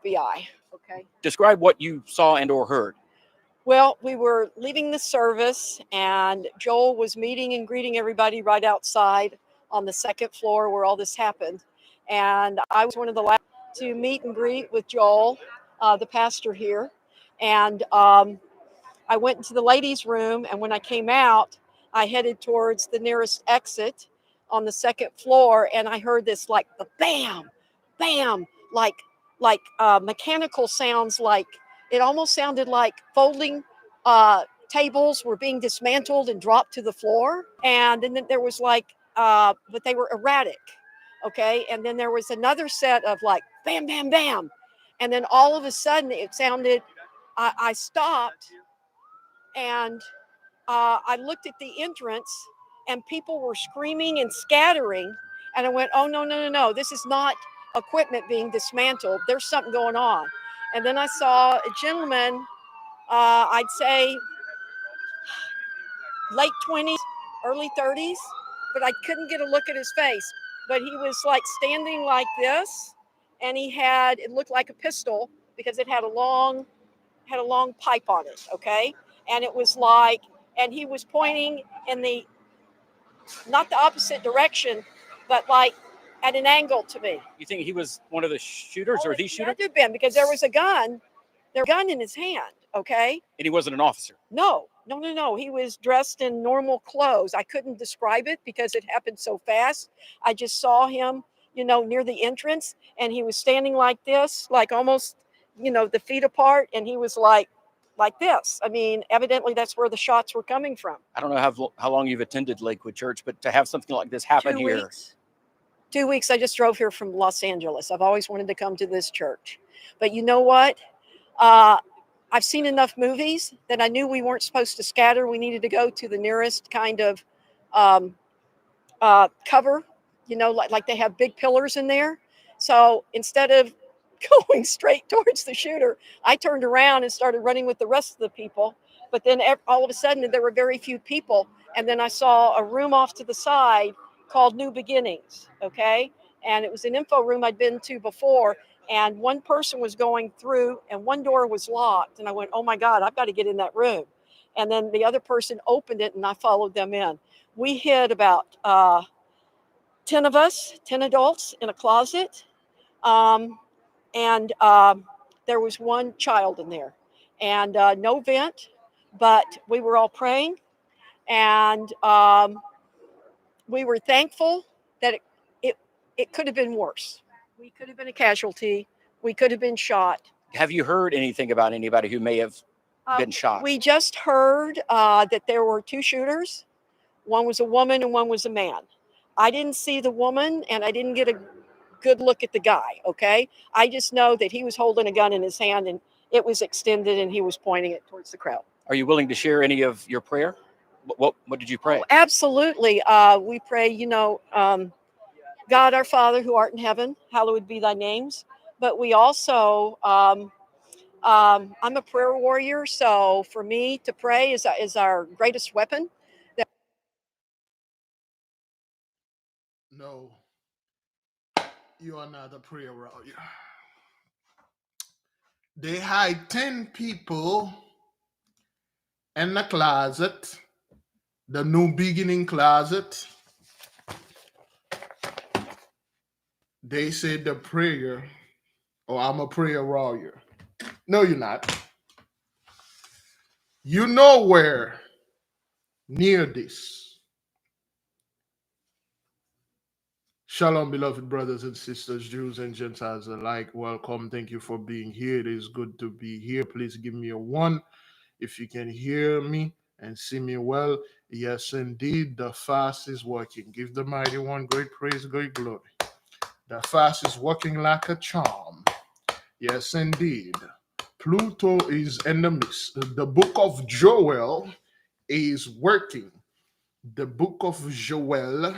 FBI. Okay. Describe what you saw and or heard. Well, we were leaving the service, and Joel was meeting and greeting everybody right outside on the second floor where all this happened. And I was one of the last to meet and greet with Joel, the pastor here. And I went into the ladies' room, and when I came out, I headed towards the nearest exit on the second floor, and I heard this like the bam, bam, like mechanical sounds, like it almost sounded like folding tables were being dismantled and dropped to the floor. And then there was like, but they were erratic. Okay. And then there was another set of like bam, bam, bam. And then all of a sudden it sounded, I stopped and I looked at the entrance and people were screaming and scattering. And I went, oh, no, no, no, no. This is not equipment being dismantled. There's something going on. And then I saw a gentleman, I'd say late 20s, early 30s, but I couldn't get a look at his face. But he was like standing like this, and he had, it looked like a pistol because it had a long pipe on it, okay? And it was like, and he was pointing in the, not the opposite direction, but like at an angle to me. You think he was one of the shooters or the shooter? It had to have been, because there was a gun in his hand, okay? And he wasn't an officer? No. He was dressed in normal clothes. I couldn't describe it because it happened so fast. I just saw him, near the entrance, and he was standing like this, like almost, the feet apart, and he was like this. I mean, evidently that's where the shots were coming from. I don't know how long you've attended Lakewood Church, but to have something like this happen here. 2 weeks. I just drove here from Los Angeles. I've always wanted to come to this church. But you know what? I've seen enough movies that I knew we weren't supposed to scatter. We needed to go to the nearest kind of cover, like they have big pillars in there. So instead of going straight towards the shooter, I turned around and started running with the rest of the people. But then all of a sudden there were very few people. And then I saw a room off to the side called New Beginnings. Okay. And it was an info room I'd been to before. And one person was going through and one door was locked. And I went, oh my God, I've got to get in that room. And then the other person opened it and I followed them in. We hid about 10 of us, 10 adults in a closet. And there was one child in there, and no vent, but we were all praying. And we were thankful that it could have been worse. We could have been a casualty. We could have been shot. Have you heard anything about anybody who may have been shot? We just heard that there were two shooters. One was a woman and one was a man. I didn't see the woman and I didn't get a good look at the guy, okay? I just know that he was holding a gun in his hand and it was extended and he was pointing it towards the crowd. Are you willing to share any of your prayer? What did you pray? Oh, absolutely. We pray, God our Father who art in heaven, hallowed be thy names. But we also, I'm a prayer warrior, so for me to pray is our greatest weapon. No, you are not a prayer warrior. They hide 10 people in the closet, the New Beginning closet. They said the prayer, oh, I'm a prayer warrior. No, you're not. You know where near this. Shalom, beloved brothers and sisters, Jews and Gentiles alike. Welcome. Thank you for being here. It is good to be here. Please give me a 1 if you can hear me and see me well. Yes, indeed, the fast is working. Give the mighty one great praise, great glory. The fast is working like a charm. Yes, indeed. Pluto is in the midst. The book of Joel is working. The book of Joel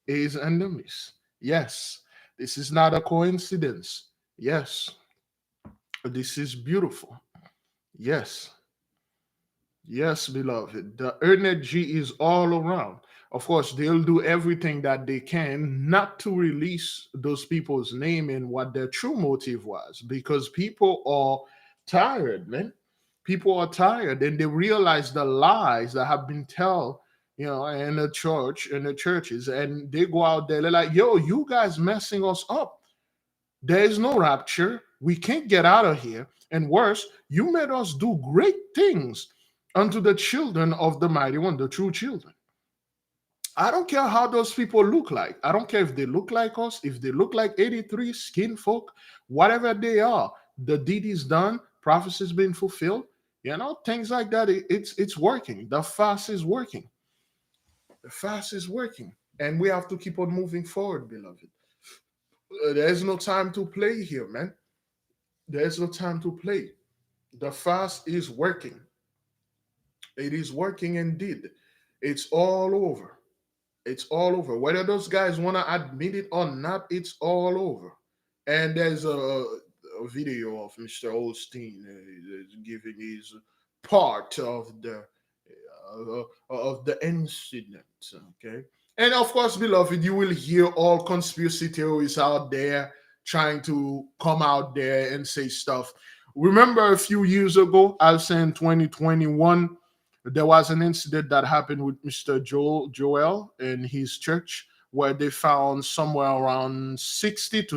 is in the midst. Yes, this is not a coincidence. Yes, this is beautiful. Yes. Yes, beloved. The energy is all around. of course, they'll do everything that they can not to release those people's name and what their true motive was, because people are tired, man. People are tired, and they realize the lies that have been told, in the church, in the churches, and they go out there. They're like, "Yo, you guys messing us up. There is no rapture. We can't get out of here. And worse, you made us do great things unto the children of the mighty one, the true children." I don't care how those people look like. I don't care if they look like us, if they look like 83 skin folk, whatever they are. The deed is done, prophecy has been fulfilled. Things like that. It's working. The fast is working. The fast is working. And we have to keep on moving forward, beloved. There's no time to play here, man. There's no time to play. The fast is working. It is working indeed. It's all over. It's all over. Whether those guys want to admit it or not, it's all over. And there's a video of Mr. Osteen giving his part of the incident. Okay. And of course, beloved, you will hear all conspiracy theories out there trying to come out there and say stuff. Remember a few years ago, I'll say in 2021, there was an incident that happened with Mr. Joel in his church, where they found somewhere around $30,000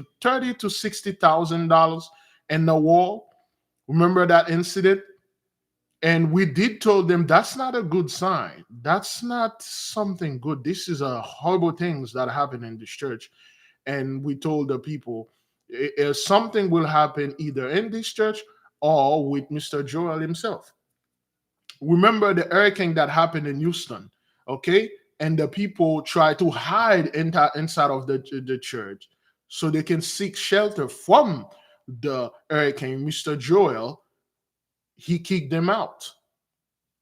to $60,000 in the wall. Remember that incident? And we did told them that's not a good sign. That's not something good. This is a horrible things that happen in this church. And we told the people something will happen either in this church or with Mr. Joel himself. Remember the hurricane that happened in Houston, okay? And the people try to hide inside of the church so they can seek shelter from the hurricane. Mr. Joel, he kicked them out.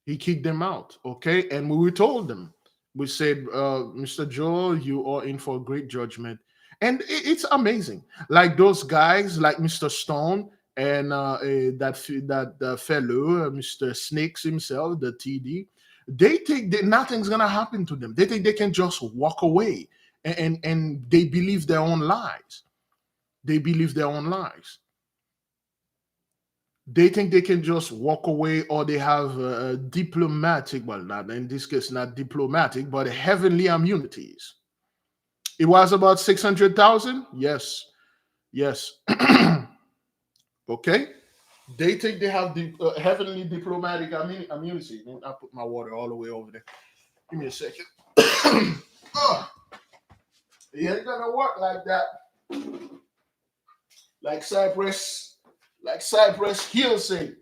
He kicked them out, okay? And we told them, we said, Mr. Joel, you are in for great judgment. And it's amazing. Like those guys, like Mr. Stone, and that fellow, Mr. Snakes himself, the TD, they think that nothing's gonna happen to them. They think they can just walk away, and they believe their own lies. They believe their own lies. They think they can just walk away, or they have diplomatic, well, not in this case, not diplomatic, but heavenly immunities. It was about 600,000. Yes. Okay, they think they have the heavenly diplomatic immunity. I put my water all the way over there. Give me a second. It ain't gonna work like that. Like Cypress Hill said,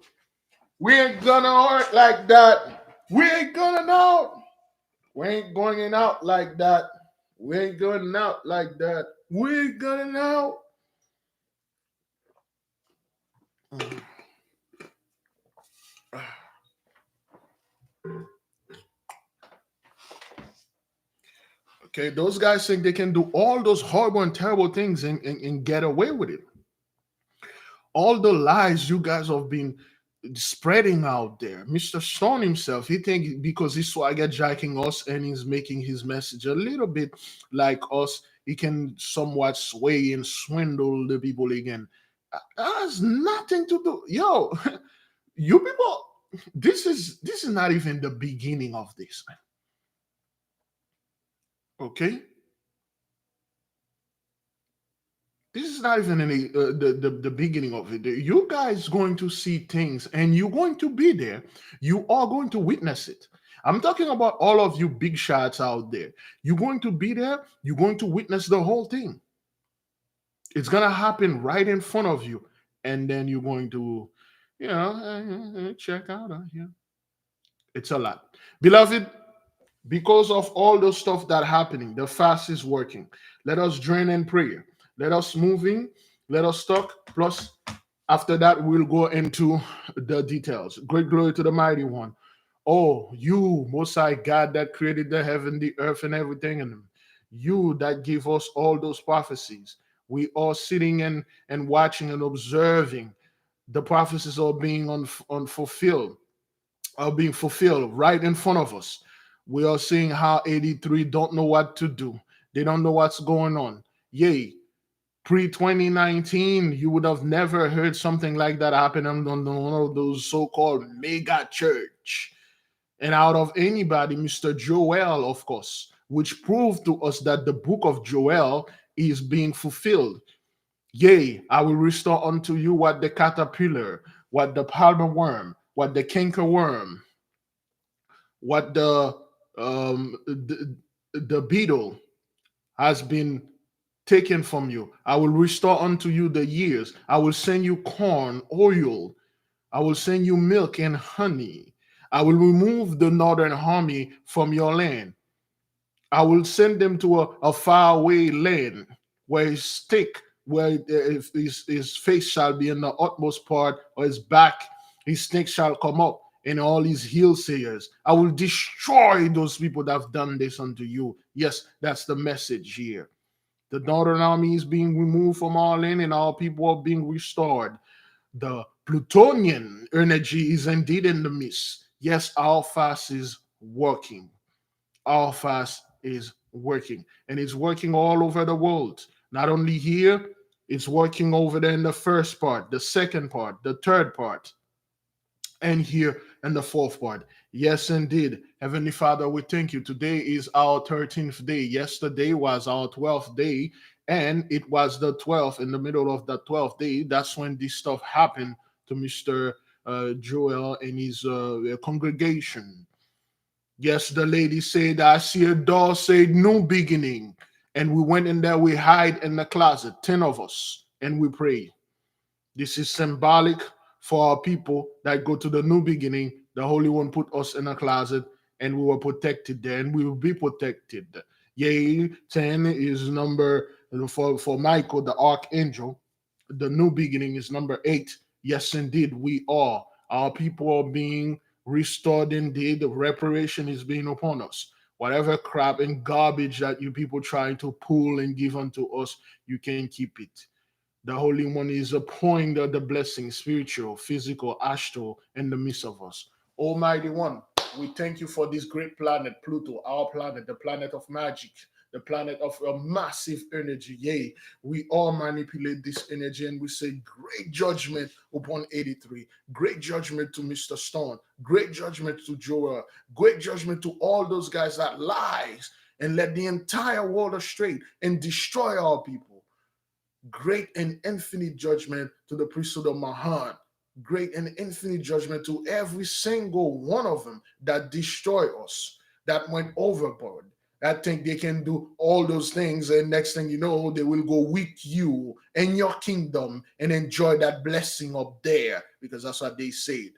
we ain't gonna work like that. We ain't gonna know. We ain't going out like that. We ain't going out like that. We ain't gonna know. Okay, those guys think they can do all those horrible and terrible things and get away with it. All the lies you guys have been spreading out there. Mr. Stone himself, he think because he's swagger jacking us and he's making his message a little bit like us, he can somewhat sway and swindle the people again. That has nothing to do. Yo, you people, this is not even the beginning of this. Okay? This is not even any the beginning of it. You guys going to see things, and you're going to be there. You are going to witness it. I'm talking about all of you big shots out there. You're going to be there. You're going to witness the whole thing. It's going to happen right in front of you. And then you're going to, check out. Yeah. It's a lot. Beloved, because of all the stuff that's happening, the fast is working. Let us join in prayer. Let us moving. Let us talk. Plus, after that, we'll go into the details. Great glory to the mighty one. Oh, you, Most High God, that created the heaven, the earth, and everything in them. You that give us all those prophecies. We are sitting and watching and observing the prophecies are being fulfilled right in front of us. We are seeing how 83 don't know what to do. They don't know what's going on. Yay. Pre-2019, you would have never heard something like that happen on one of those so-called mega church. And out of anybody, Mr. Joel, of course, which proved to us that the book of Joel is being fulfilled. Yea, I will restore unto you what the caterpillar, what the palmer worm, what the canker worm, what the beetle has been taken from you. I will restore unto you the years. I will send you corn, oil. I will send you milk and honey. I will remove the northern army from your land. I will send them to a faraway land where his stick, where his face shall be in the utmost part, or his back, his stick shall come up, and all his heel sayers. I will destroy those people that have done this unto you. Yes, that's the message here. The northern army is being removed from our land, and our people are being restored. The Plutonian energy is indeed in the midst. Yes, our fast is working. Our fast is working, and it's working all over the world. Not only here, it's working over there in the first part, the second part, the third part, and here in the fourth part. Yes, indeed. Heavenly Father, we thank you. Today is our 13th day. Yesterday was our 12th day, and it was the 12th. In the middle of the 12th day, that's when this stuff happened to Mr. Joel and his congregation. Yes, the lady said, I see a door say new beginning. And we went in there, we hide in the closet, 10 of us, and we pray. This is symbolic for our people that go to the new beginning. The Holy One put us in a closet, and we were protected there, and we will be protected. Yea, 10 is number for Michael, the archangel. The new beginning is number 8. Yes, indeed, we are. Our people are being restored indeed. The reparation is being upon us. Whatever crap and garbage that you people trying to pull and give unto us, you can keep it. The Holy One is pouring the blessing, spiritual, physical, astral, in the midst of us. Almighty One, we thank you for this great planet, Pluto, our planet, the planet of magic, the planet of a massive energy. Yea, we all manipulate this energy, and we say great judgment upon 83, great judgment to Mr. Stone, great judgment to Joel, great judgment to all those guys that lies and led the entire world astray and destroy our people. Great and infinite judgment to the priesthood of Mahan. Great and infinite judgment to every single one of them that destroy us, that went overboard, that think they can do all those things, and next thing you know, they will go with you in your kingdom and enjoy that blessing up there, because that's what they said.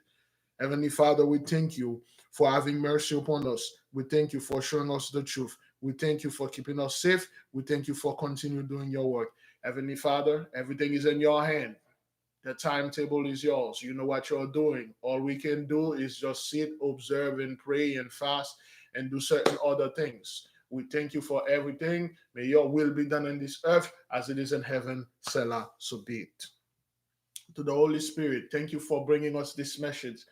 Heavenly Father, we thank you for having mercy upon us. We thank you for showing us the truth. We thank you for keeping us safe. We thank you for continuing doing your work. Heavenly Father, everything is in your hand. The timetable is yours. You know what you're doing. All we can do is just sit, observe, and pray and fast and do certain other things. We thank you for everything. May your will be done on this earth as it is in heaven. Selah, so be it. To the Holy Spirit, thank you for bringing us this message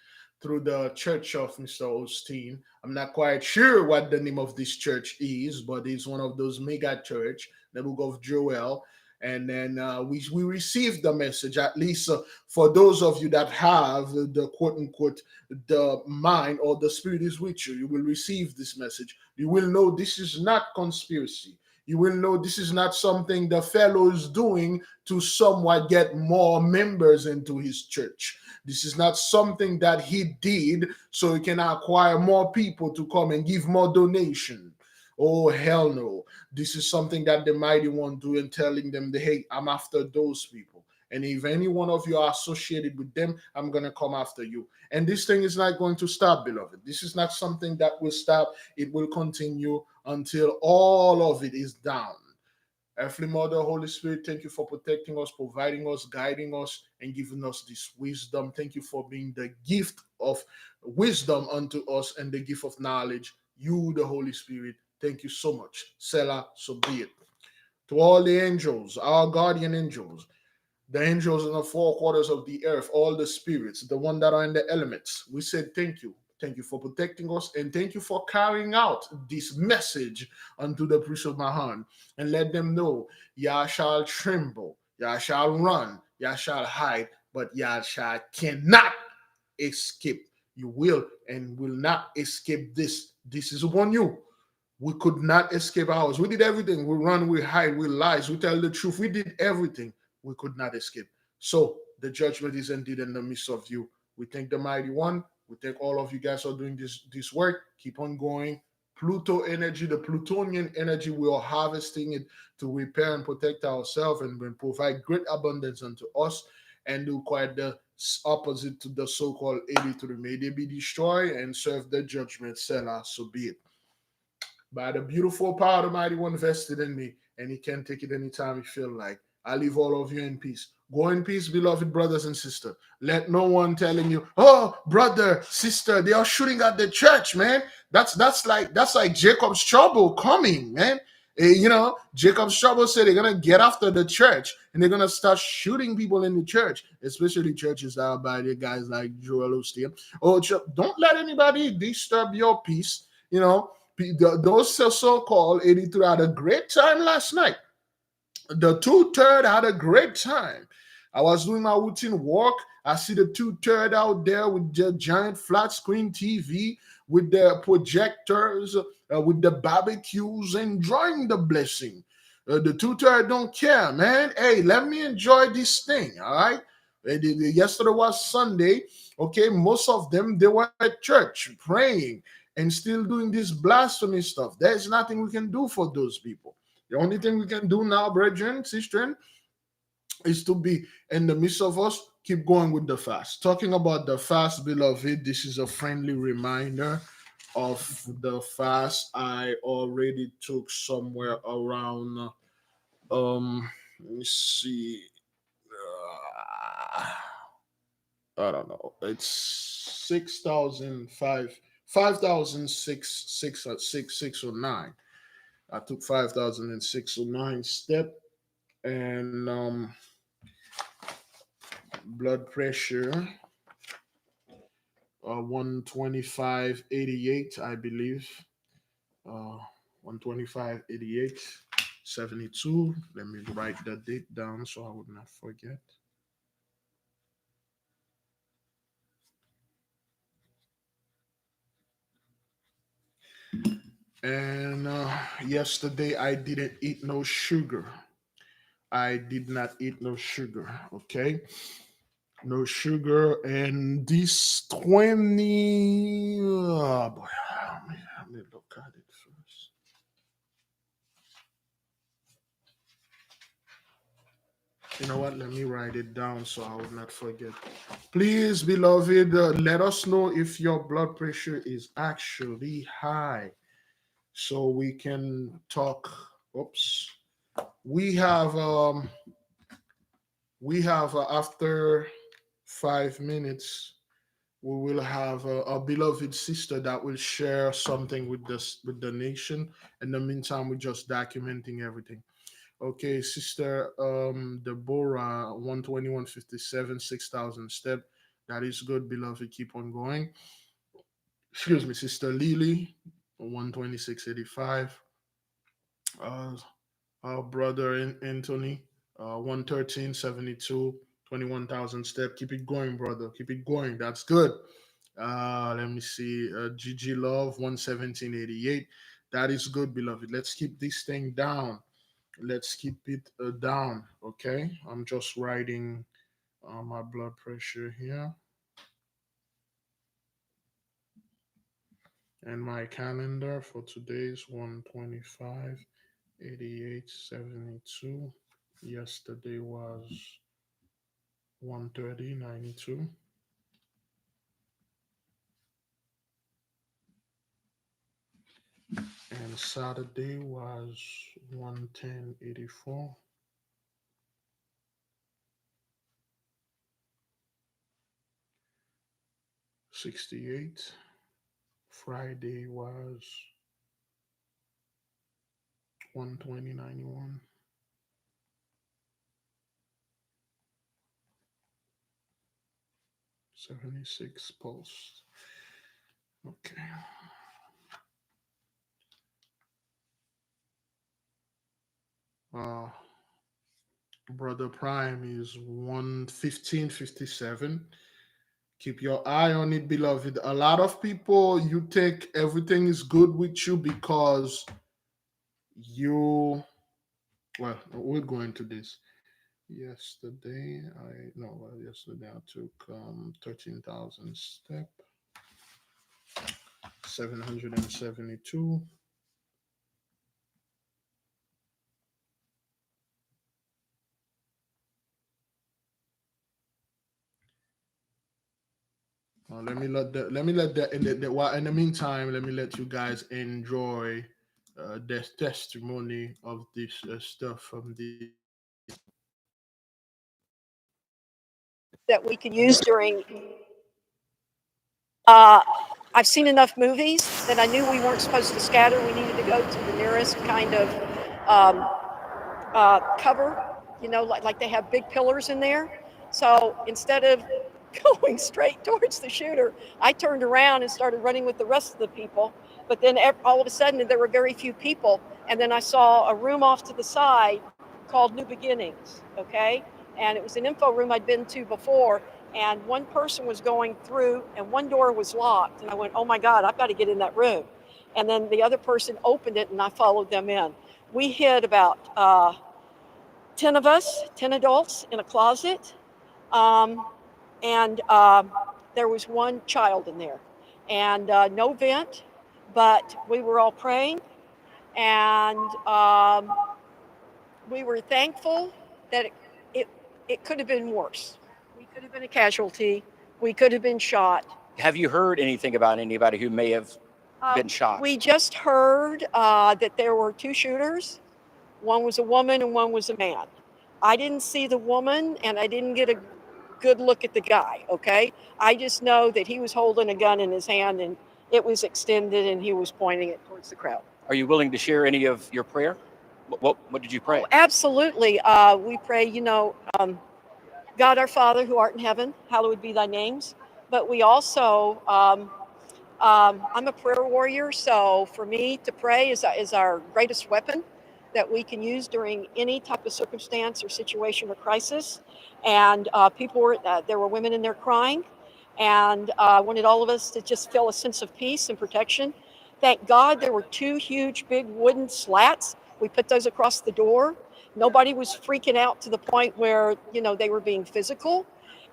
through the church of Mr. Osteen. I'm not quite sure what the name of this church is, but it's one of those mega church, the book of Joel. And then we received the message, at least for those of you that have the quote unquote, the mind or the spirit is with you, you will receive this message. You will know this is not conspiracy. You will know this is not something the fellow is doing to somewhat get more members into his church. This is not something that he did so he can acquire more people to come and give more donation. Oh, hell no. This is something that the mighty one do, and telling them, hey, I'm after those people. And if any one of you are associated with them, I'm going to come after you. And this thing is not going to stop, beloved. This is not something that will stop. It will continue until all of it is down. Earthly Mother, Holy Spirit, thank you for protecting us, providing us, guiding us, and giving us this wisdom. Thank you for being the gift of wisdom unto us and the gift of knowledge. You, the Holy Spirit, thank you so much. Selah, so be it. To all the angels, our guardian angels, the angels in the four quarters of the earth, all the spirits, the one that are in the elements, we said thank you. Thank you for protecting us. And thank you for carrying out this message unto the priest of Mahan. And let them know, Yah shall tremble, Yah shall run, Yah shall hide, but Yah shall cannot escape. You will and will not escape this. This is upon you. We could not escape ours. We did everything. We run, we hide, we lies, we tell the truth. We did everything. We could not escape. So the judgment is indeed in the midst of you. We thank the mighty one. We thank all of you guys are doing this work. Keep on going. Pluto energy, the Plutonian energy, we are harvesting it to repair and protect ourselves and provide great abundance unto us, and do quite the opposite to the so-called 83. May they be destroyed and serve the judgment. Selah, so be it. By the beautiful power of the mighty one vested in me, and he can take it anytime he feel like. I leave all of you in peace. Go in peace, beloved brothers and sisters. Let no one telling you, oh, brother, sister, they are shooting at the church, man. That's like Jacob's trouble coming, man. Jacob's trouble said they're gonna get after the church and they're gonna start shooting people in the church, especially churches that are by the guys like Joel Osteen. Oh, don't let anybody disturb your peace. Those so-called 83 had a great time last night. The 2/3 had a great time. I was doing my routine work. I see the 2/3 out there with the giant flat screen TV, with the projectors, with the barbecues, enjoying the blessing. The 2/3 don't care, man. Hey, let me enjoy this thing, all right? Yesterday was Sunday. Okay, most of them, they were at church praying and still doing this blasphemy stuff. There's nothing we can do for those people. The only thing we can do now, brethren, sister, is to be in the midst of us, keep going with the fast. Talking about the fast, beloved, this is a friendly reminder of the fast I already took somewhere around, let me see, I don't know, it's 5,609. I took 5,609 step, and blood pressure 125/88, I believe. 125/88, 72. Let me write the date down so I would not forget. And yesterday I didn't eat no sugar. I did not eat no sugar. Okay. No sugar. And this 20. Oh boy. Let me look at it first. You know what? Let me write it down so I will not forget. Please, beloved, let us know if your blood pressure is actually high so we can talk. Oops. We have after 5 minutes, we will have a beloved sister that will share something with the nation. In the meantime, we're just documenting everything. Okay, sister Deborah, 121.57, 6,000 step. That is good, beloved. Keep on going. Excuse me, sister Lily, 126.85. Our brother Anthony, 113.72, 21,000 step. Keep it going, brother. Keep it going. That's good. Let me see. GG Love, 117.88. That is good, beloved. Let's keep this thing down. Let's keep it down. Okay. I'm just writing my blood pressure here. And my calendar for today is 125/88/72. Yesterday was 130/92. And Saturday was 110/84. $68. Friday was 120/91. $76 pulse. Okay. Brother Prime is 1:15:57. Keep your eye on it, beloved. A lot of people, you think everything is good with you because you, well, we'll go into this. Yesterday I took 13,000 step, 772. Let me let that while in the meantime, let me let you guys enjoy the testimony of this stuff from the that we could use during. I've seen enough movies that I knew we weren't supposed to scatter. We needed to go to the nearest kind of um, cover, like they have big pillars in there. So instead of going straight towards the shooter, I turned around and started running with the rest of the people. But then all of a sudden, there were very few people. And then I saw a room off to the side called New Beginnings, okay? And it was an info room I'd been to before. And one person was going through, and one door was locked. And I went, oh my God, I've got to get in that room. And then the other person opened it, and I followed them in. We hid about 10 of us, 10 adults in a closet. And there was one child in there. And no vent, but we were all praying. And we were thankful that it could have been worse. We could have been a casualty. We could have been shot. Have you heard anything about anybody who may have been shot? We just heard that there were two shooters. One was a woman and one was a man. I didn't see the woman and I didn't get a good look at the guy, okay? I just know that he was holding a gun in his hand and it was extended and he was pointing it towards the crowd. Are you willing to share any of your prayer? What did you pray? Oh, absolutely. We pray, God our Father who art in heaven, hallowed be thy names. But we also, I'm a prayer warrior, so for me to pray is our greatest weapon that we can use during any type of circumstance or situation or crisis. And there were women in there crying, and I wanted all of us to just feel a sense of peace and protection. Thank God there were two huge big wooden slats. We put those across the door. Nobody was freaking out to the point where, they were being physical.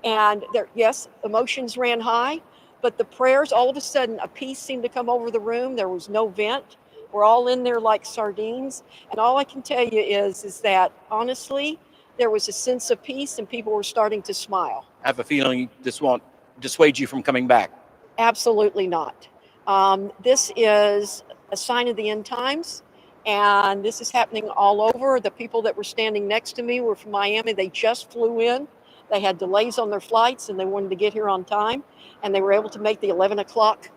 And yes, emotions ran high, but the prayers, all of a sudden, a peace seemed to come over the room. There was no vent. We're all in there like sardines. And all I can tell you is that, honestly, there was a sense of peace and people were starting to smile. I have a feeling this won't dissuade you from coming back. Absolutely not. This is a sign of the end times. And this is happening all over. The people that were standing next to me were from Miami. They just flew in. They had delays on their flights and they wanted to get here on time. And they were able to make the 11 o'clock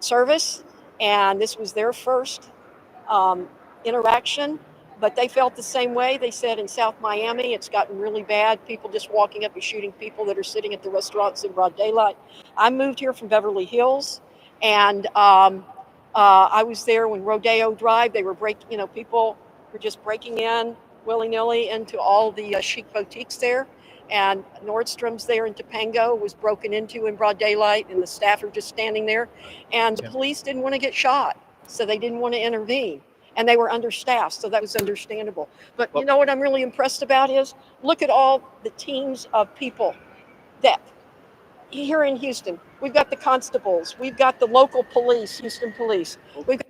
service. And this was their first interaction. But they felt the same way. They said in South Miami, it's gotten really bad. People just walking up and shooting people that are sitting at the restaurants in broad daylight. I moved here from Beverly Hills. And I was there when Rodeo Drive, they were people were just breaking in willy-nilly into all the chic boutiques there. And Nordstrom's there in Topanga was broken into in broad daylight, and the staff are just standing there. And the police didn't want to get shot, so they didn't want to intervene. And they were understaffed, so that was understandable. But you know what I'm really impressed about is, look at all the teams of people that here in Houston. We've got the constables. We've got the local police, Houston Police. We've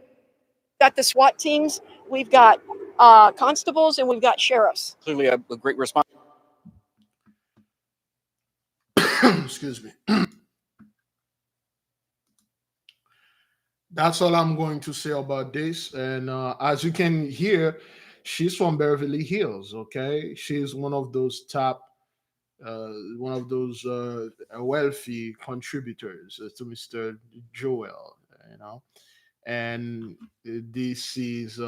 got the SWAT teams. We've got constables, and we've got sheriffs. Clearly a great response. Excuse me. That's all I'm going to say about this. And as you can hear, she's from Beverly Hills. Okay, she's one of those wealthy contributors to Mr. Joel. And this is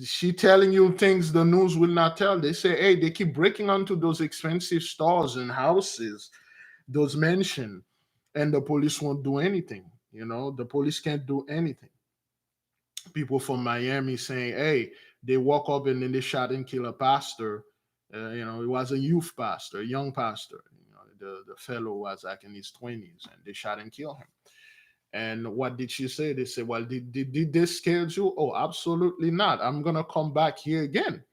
she telling you things the news will not tell. They say, hey, they keep breaking onto those expensive stores and houses, those mansions. and the police won't do anything. You know, the police can't do anything. People from Miami saying, "Hey, they walk up and then they shot and kill a pastor." You know, it was a youth pastor, a young pastor. You know, the fellow was like in his 20s, and they shot and killed him. And what did she say? They said, "Well, did this scare you?" Oh, absolutely not. I'm gonna come back here again.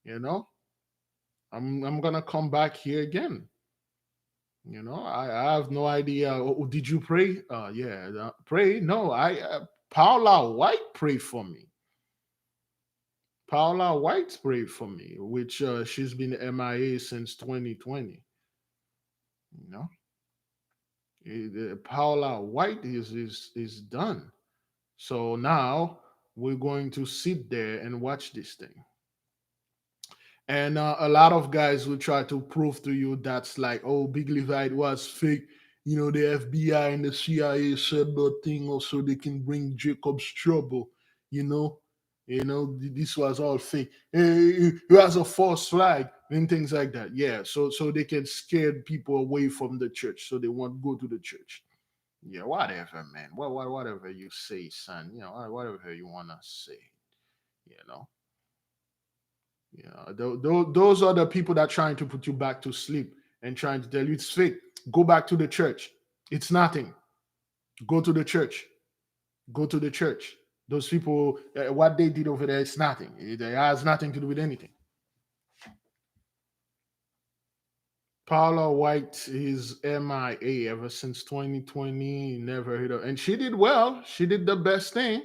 You know, I'm gonna come back here again. You know, I have no idea. Oh, did you pray? Yeah, pray. No, I Paula White prayed for me. Paula White prayed for me, which she's been MIA since 2020. You know, Paula White is done. So now we're going to sit there and watch this thing. And a lot of guys will try to prove to you that's like, oh, Big Levite was fake. You know, the FBI and the CIA said the thing also they can bring Jacob's trouble. You know, this was all fake. It was a false flag and things like that. Yeah, so they can scare people away from the church, so they won't go to the church. Yeah, whatever, man. Whatever you say, son. You know, whatever you wanna say. You know. Yeah, those are the people that are trying to put you back to sleep and trying to tell you it's fake. Go back to the church. It's nothing. Go to the church. Go to the church. Those people, what they did over there, it's nothing. It has nothing to do with anything. Paula White is MIA ever since 2020. Never hit her, and she did well. She did the best thing.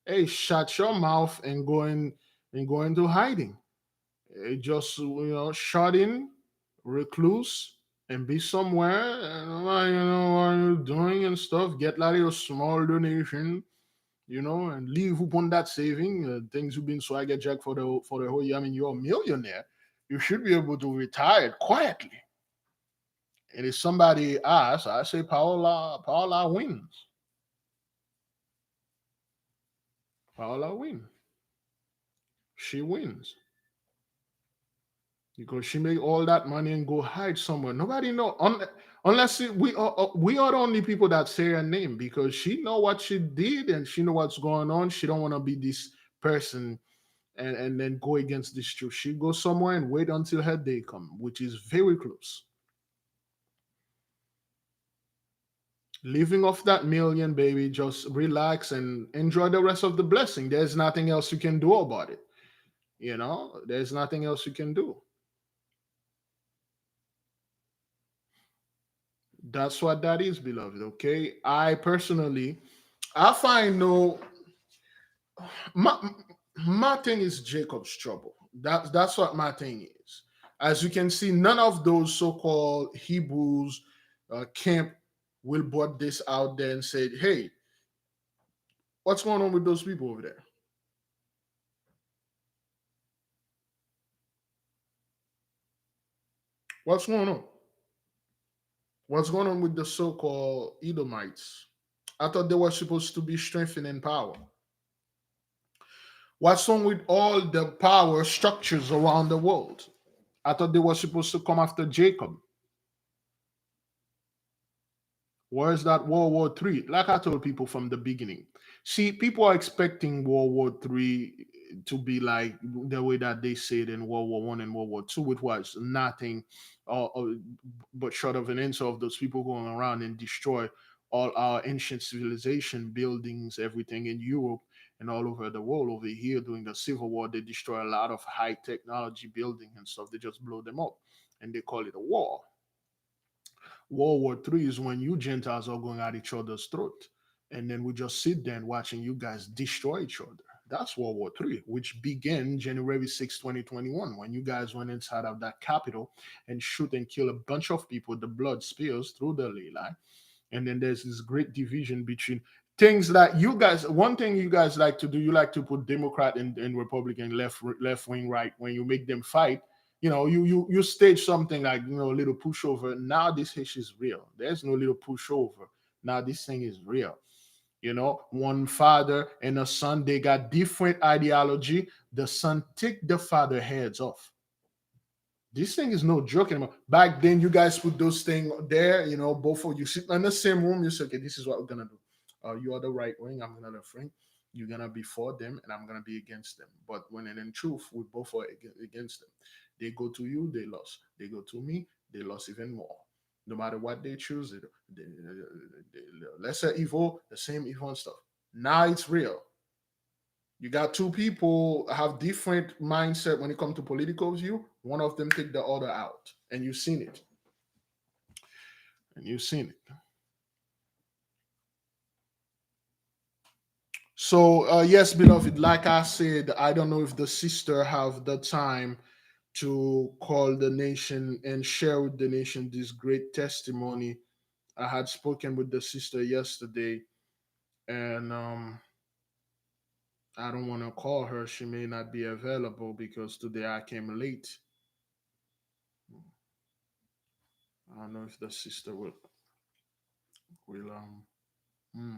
Hey, shut your mouth and go into hiding. Just shut in, recluse, and be somewhere. And what you're doing and stuff. Get like a small donation, and leave upon that saving. Things you've been swagger jack for the whole year. I mean, you're a millionaire. You should be able to retire quietly. And if somebody asks, I say Paula wins. Paula wins. She wins. Because she make all that money and go hide somewhere. Nobody know unless we are the only people that say her name because she know what she did and she know what's going on. She don't want to be this person and then go against this truth. She go somewhere and wait until her day come, which is very close. Living off that million, baby, just relax and enjoy the rest of the blessing. There's nothing else you can do about it. There's nothing else you can do. That's what that is, beloved. Okay. I find no my my thing is Jacob's trouble. That's what my thing is. As you can see, none of those so-called Hebrews camp will brought this out there and said, "Hey, what's going on with those people over there? What's going on? What's going on with the so-called Edomites? I thought they were supposed to be strengthened in power. What's wrong with all the power structures around the world? I thought they were supposed to come after Jacob. Where's that World War III? Like I told people from the beginning. See, people are expecting World War III to be like the way that they said in World War One and World War II, which was nothing but short of an answer of those people going around and destroy all our ancient civilization buildings, everything in Europe and all over the world. Over here during the Civil War, they destroy a lot of high technology buildings and stuff. They just blow them up and they call it a war. World War III is when you Gentiles are going at each other's throat. And then we just sit there and watching you guys destroy each other. That's World War III, which began January 6, 2021, when you guys went inside of that capital and shoot and kill a bunch of people. The blood spills through the ley line. And then there's this great division between things that you guys, one thing you guys like to do, you like to put Democrat and Republican, left wing, right, when you make them fight. You stage something like a little pushover. Now this issue is real. There's no little pushover. Now this thing is real. One father and a son, they got different ideology. The son take the father heads off. This thing is no joke anymore. Back then, you guys put those things there, you know, both of you sit in the same room. You say, okay, this is what we're gonna do. You are the right wing, I'm gonna left wing. You're gonna be for them, and I'm gonna be against them. But when in truth, we both are against them. They go to you, they lost. They go to me, they lost even more. No matter what they choose, the lesser evil, the same evil and stuff. Now it's real. You got two people have different mindset when it comes to political view. One of them take the other out, and you've seen it. And you've seen it. So yes, beloved, like I said, I don't know if the sister have the time to call the nation and share with the nation this great testimony. I had spoken with the sister yesterday, and I don't want to call her. She may not be available because today I came late. I don't know if the sister will hmm,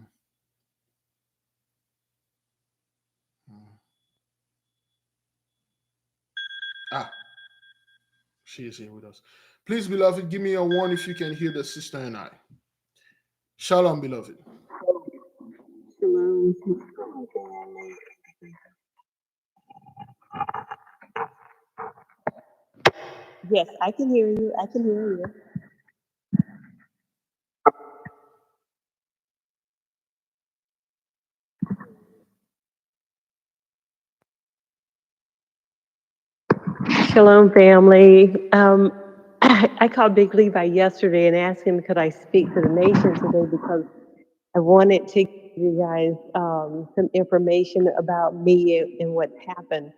hmm. Ah, she is here with us. Please, beloved, give me a one if you can hear the sister and I. Shalom, beloved. Shalom. Yes, I can hear you. I can hear you. Shalom, family. I called Big Levi yesterday and asked him could I speak to the nation today because I wanted to give you guys some information about me and what happened.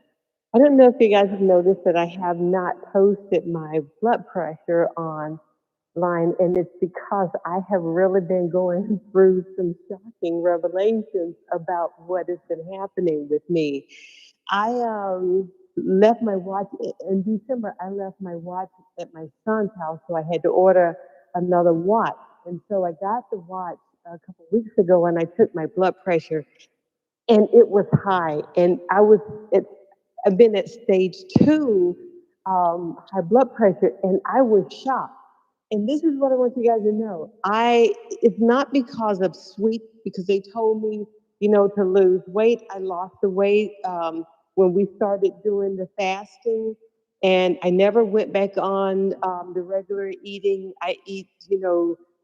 I don't know if you guys have noticed that I have not posted my blood pressure online, and it's because I have really been going through some shocking revelations about what has been happening with me. I left my watch in December. I left my watch at my son's house, so I had to order another watch. And so I got the watch a couple of weeks ago, and I took my blood pressure, and it was high. And I've been at stage 2 high blood pressure, and I was shocked. And this is what I want you guys to know. It's not because of sweet, because they told me, to lose weight. I lost the weight when we started doing the fasting, and I never went back on the regular eating. I eat,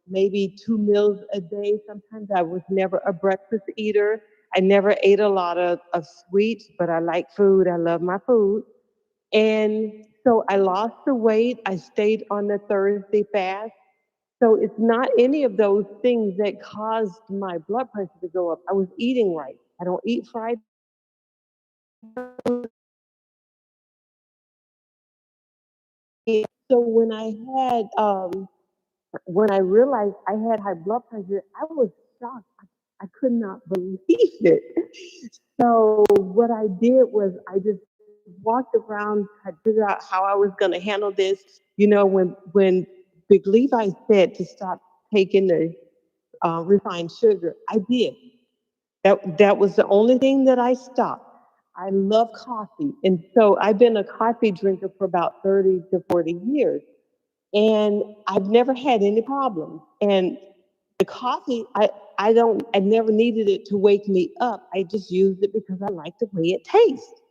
maybe 2 meals a day. Sometimes I was never a breakfast eater. I never ate a lot of sweets, but I like food. I love my food. And so I lost the weight. I stayed on the Thursday fast. So it's not any of those things that caused my blood pressure to go up. I was eating right. I don't eat fried. So when I realized I had high blood pressure, I was shocked. I could not believe it. So what I did was I just walked around, tried to figure out how I was going to handle this. When Big Levi said to stop taking the refined sugar, I did. That was the only thing that I stopped. I love coffee, and so I've been a coffee drinker for about 30 to 40 years, and I've never had any problems. And the coffee, I never needed it to wake me up. I just used it because I like the way it tastes.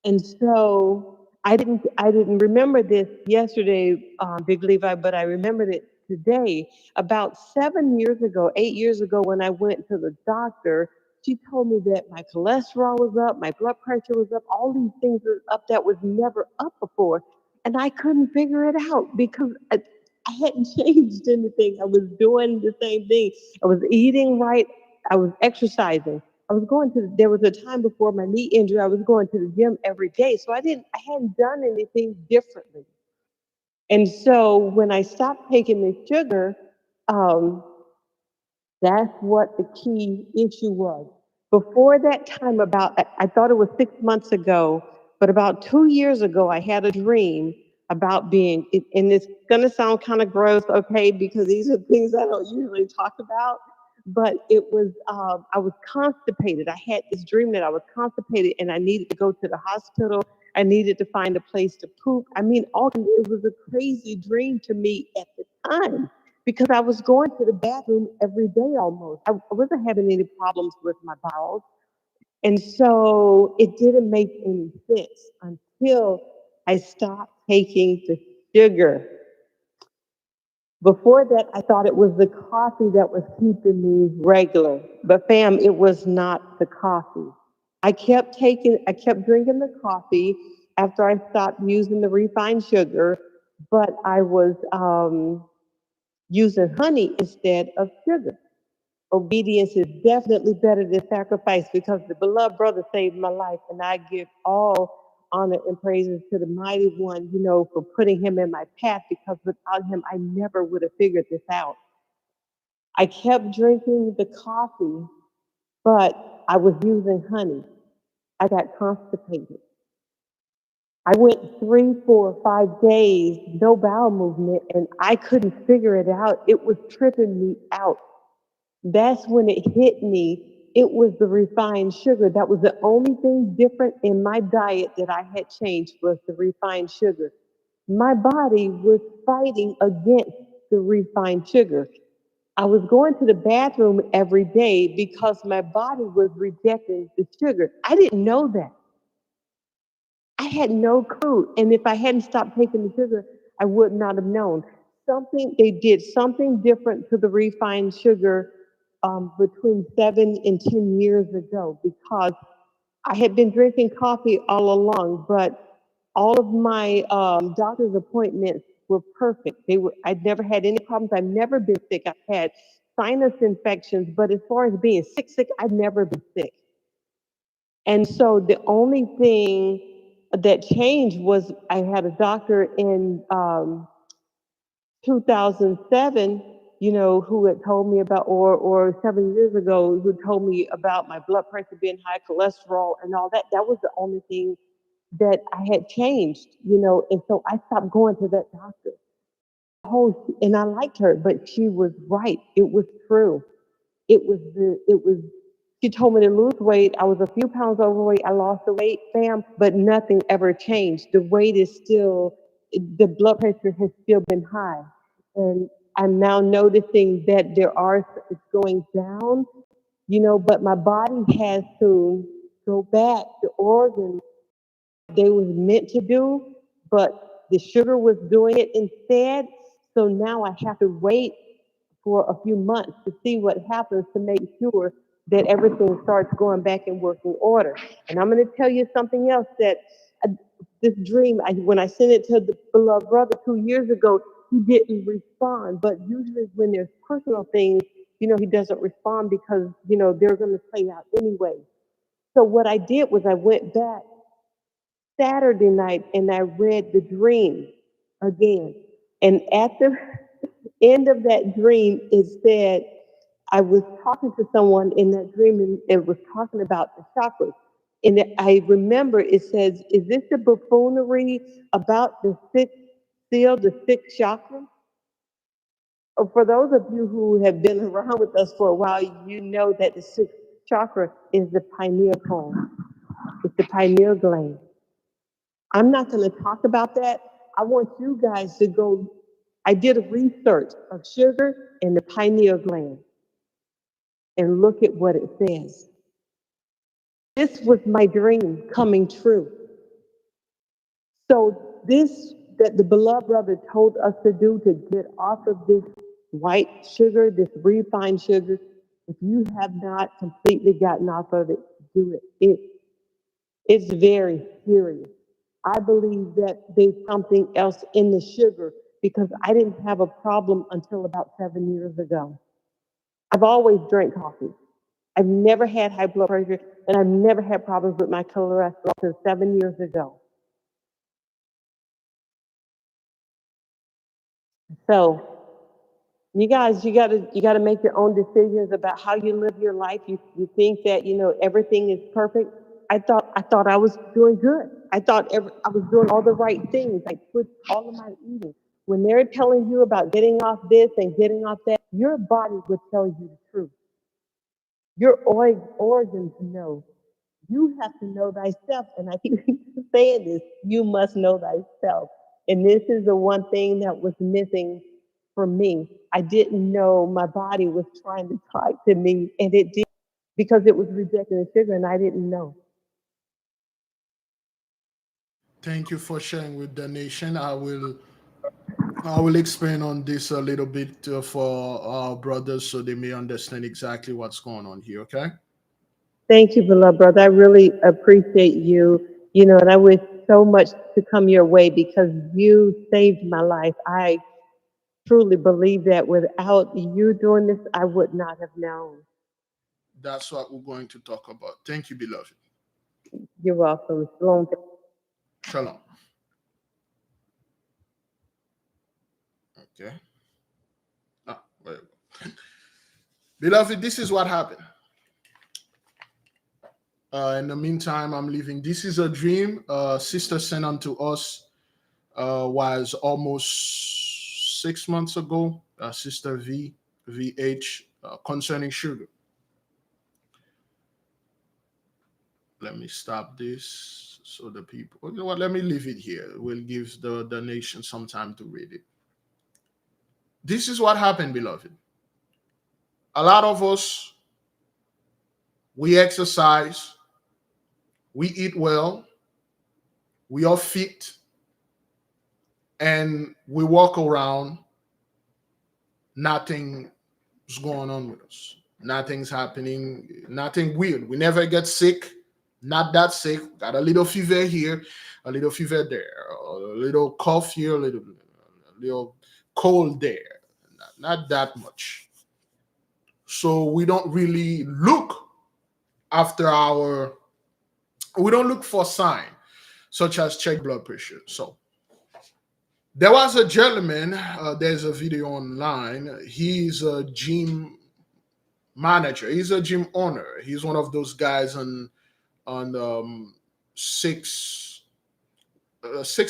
And so I didn't remember this yesterday, Big Levi, but I remembered it today. About 7 years ago, 8 years ago, when I went to the doctor, she told me that my cholesterol was up, my blood pressure was up, all these things were up that was never up before. And I couldn't figure it out because I hadn't changed anything. I was doing the same thing. I was eating right. I was exercising. There was a time before my knee injury, I was going to the gym every day. So I hadn't done anything differently. And so when I stopped taking the sugar, um, that's what the key issue was. Before that time, I thought it was 6 months ago, but about 2 years ago, I had a dream about and it's going to sound kind of gross, okay, because these are things I don't usually talk about, but I was constipated. I had this dream that I was constipated and I needed to go to the hospital. I needed to find a place to poop. I mean, it was a crazy dream to me at the time because I was going to the bathroom every day almost. I wasn't having any problems with my bowels. And so it didn't make any sense until I stopped taking the sugar. Before that, I thought it was the coffee that was keeping me regular. But fam, it was not the coffee. I kept drinking the coffee after I stopped using the refined sugar, but I was using honey instead of sugar. Obedience is definitely better than sacrifice because the beloved brother saved my life, and I give all honor and praises to the mighty one, for putting him in my path because without him, I never would have figured this out. I kept drinking the coffee, but I was using honey. I got constipated. I went 3, 4, 5 days, no bowel movement, and I couldn't figure it out. It was tripping me out. That's when it hit me. It was the refined sugar. That was the only thing different in my diet that I had changed was the refined sugar. My body was fighting against the refined sugar. I was going to the bathroom every day because my body was rejecting the sugar. I didn't know that. I had no clue. And if I hadn't stopped taking the sugar, I would not have known. They did something different to the refined sugar between 7 and 10 years ago because I had been drinking coffee all along, but all of my doctor's appointments were perfect. I'd never had any problems. I've never been sick. I've had sinus infections, but as far as being sick, I've never been sick. And so the only thing that changed was I had a doctor in 2007, who had told me about, or 7 years ago, who told me about my blood pressure being high, cholesterol, and all that. That was the only thing that I had changed, and so I stopped going to that doctor. And I liked her, but she was right. It was true. She told me to lose weight. I was a few pounds overweight. I lost the weight, fam, but nothing ever changed. The weight is still, the blood pressure has still been high. And I'm now noticing that it's going down, but my body has to go back to organs they was meant to do, but the sugar was doing it instead. So now I have to wait for a few months to see what happens to make sure that everything starts going back in working order. And I'm going to tell you something else that this dream, when I sent it to the beloved brother 2 years ago, he didn't respond. But usually when there's personal things, he doesn't respond because, they're going to play out anyway. So what I did was I went back Saturday night and I read the dream again. And at the end of that dream, it said, I was talking to someone in that dream and it was talking about the chakras. And I remember it says, is this the buffoonery about the sixth seal, the sixth chakra? For those of you who have been around with us for a while, you know that the sixth chakra is the pineal gland. It's the pineal gland. I'm not going to talk about that. I want you guys to go. I did a research of sugar and the pineal gland and look at what it says. This was my dream coming true. So this that the beloved brother told us to do to get off of this white sugar, this refined sugar, if you have not completely gotten off of it, do it. It's very serious. I believe that there's something else in the sugar because I didn't have a problem until about 7 years ago. I've always drank coffee. I've never had high blood pressure and I've never had problems with my cholesterol until 7 years ago. So you guys, you gotta make your own decisions about how you live your life. You think that everything is perfect. I thought I was doing good. I thought I was doing all the right things. I quit all of my eating. When they're telling you about getting off this and getting off that, your body will tell you the truth. Your organs know. You have to know thyself. And I keep saying this, you must know thyself. And this is the one thing that was missing for me. I didn't know my body was trying to talk to me, and it did, because it was rejecting the sugar, and I didn't know. Thank you for sharing with the nation. I will expand on this a little bit for our brothers so they may understand exactly what's going on here. Okay. Thank you, beloved brother. I really appreciate you. And I wish so much to come your way because you saved my life. I truly believe that without you doing this, I would not have known. That's what we're going to talk about. Thank you, beloved. You're welcome. Shalom. Shalom. Okay. Very well. Beloved, this is what happened. In the meantime, I'm leaving. This is a dream sister sent unto us was almost 6 months ago. Sister VH, concerning sugar. Let me stop this so the people, you know what, let me leave it here. We'll give the nation some time to read it. This is what happened, beloved. A lot of us, we exercise, we eat well, we are fit, and we walk around, nothing's going on with us. Nothing's happening, nothing weird. We never get sick, not that sick. Got a little fever here, a little fever there, a little cough here, a little cold there. Not that much. So we don't really look after we don't look for sign such as check blood pressure. So there was a gentleman, there's a video online. He's a gym manager. He's a gym owner. He's one of those guys on six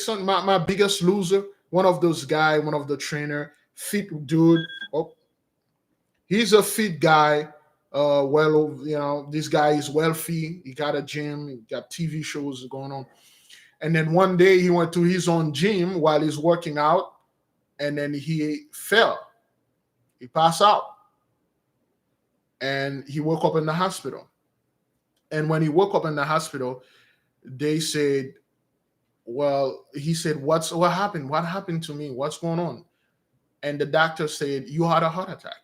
on my biggest loser. One of those guy, one of the trainer, fit dude. Oh, he's a fit guy. Well, this guy is wealthy. He got a gym. He got TV shows going on. And then one day he went to his own gym while he's working out, and then he fell. He passed out, and he woke up in the hospital. And when he woke up in the hospital, they said, "Well," he said, what happened? What happened to me? What's going on?" And the doctor said, "You had a heart attack."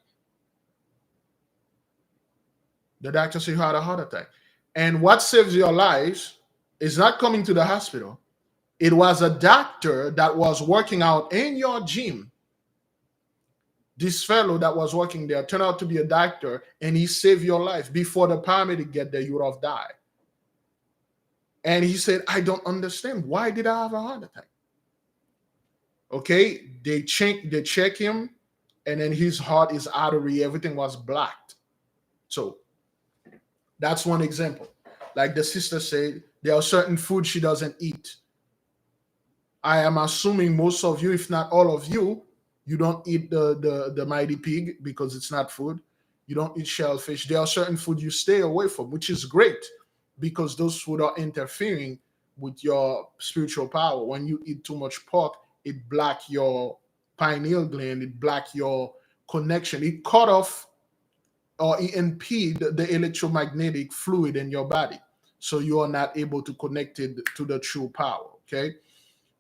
The doctor said, "You had a heart attack." And what saves your life is not coming to the hospital. It was a doctor that was working out in your gym. This fellow that was working there turned out to be a doctor, and he saved your life. Before the paramedic get there, you would have died. And he said, "I don't understand. Why did I have a heart attack?" Okay, they check him, and then his heart, his artery, everything was blocked. So that's one example. Like the sister said, there are certain foods she doesn't eat. I am assuming most of you, if not all of you, you don't eat the mighty pig because it's not food. You don't eat shellfish. There are certain food you stay away from, which is great because those food are interfering with your spiritual power. When you eat too much pork, it black your pineal gland, it black your connection, it cut off or it impede the electromagnetic fluid in your body. So you are not able to connect it to the true power. Okay.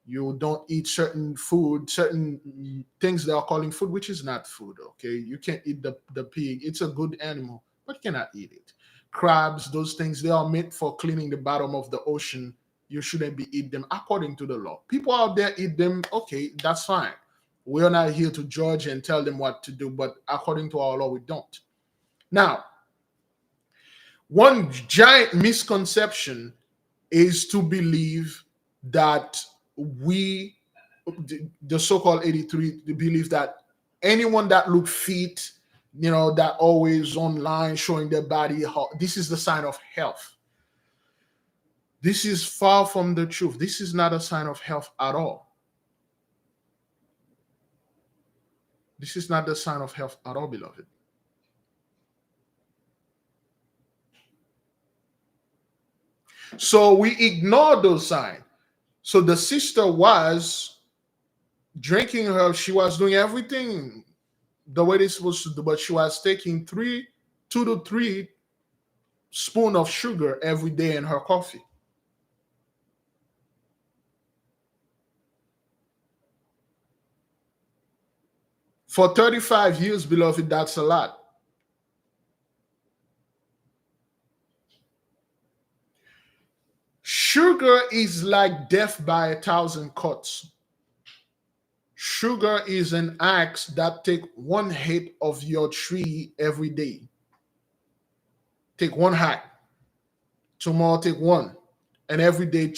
You don't eat certain food, certain things they are calling food, which is not food. Okay. You can't eat the pig. It's a good animal, but you cannot eat it. Crabs, those things, they are meant for cleaning the bottom of the ocean. You shouldn't be eat them according to the law. People out there eat them. Okay, that's fine. We are not here to judge and tell them what to do, but according to our law, we don't. Now, one giant misconception is to believe that we, the so-called 83, believe that anyone that look fit, that always online showing their body, this is the sign of health. This is far from the truth. This is not a sign of health at all. This is not the sign of health at all, beloved. So we ignore those signs. So the sister was drinking her, she was doing everything the way they're supposed to do, but she was taking 2 to 3 spoon of sugar every day in her coffee. For 35 years, beloved, that's a lot. Sugar is like death by 1,000 cuts. Sugar is an axe that take one hit of your tree every day. Take one hack. Tomorrow take one. And every day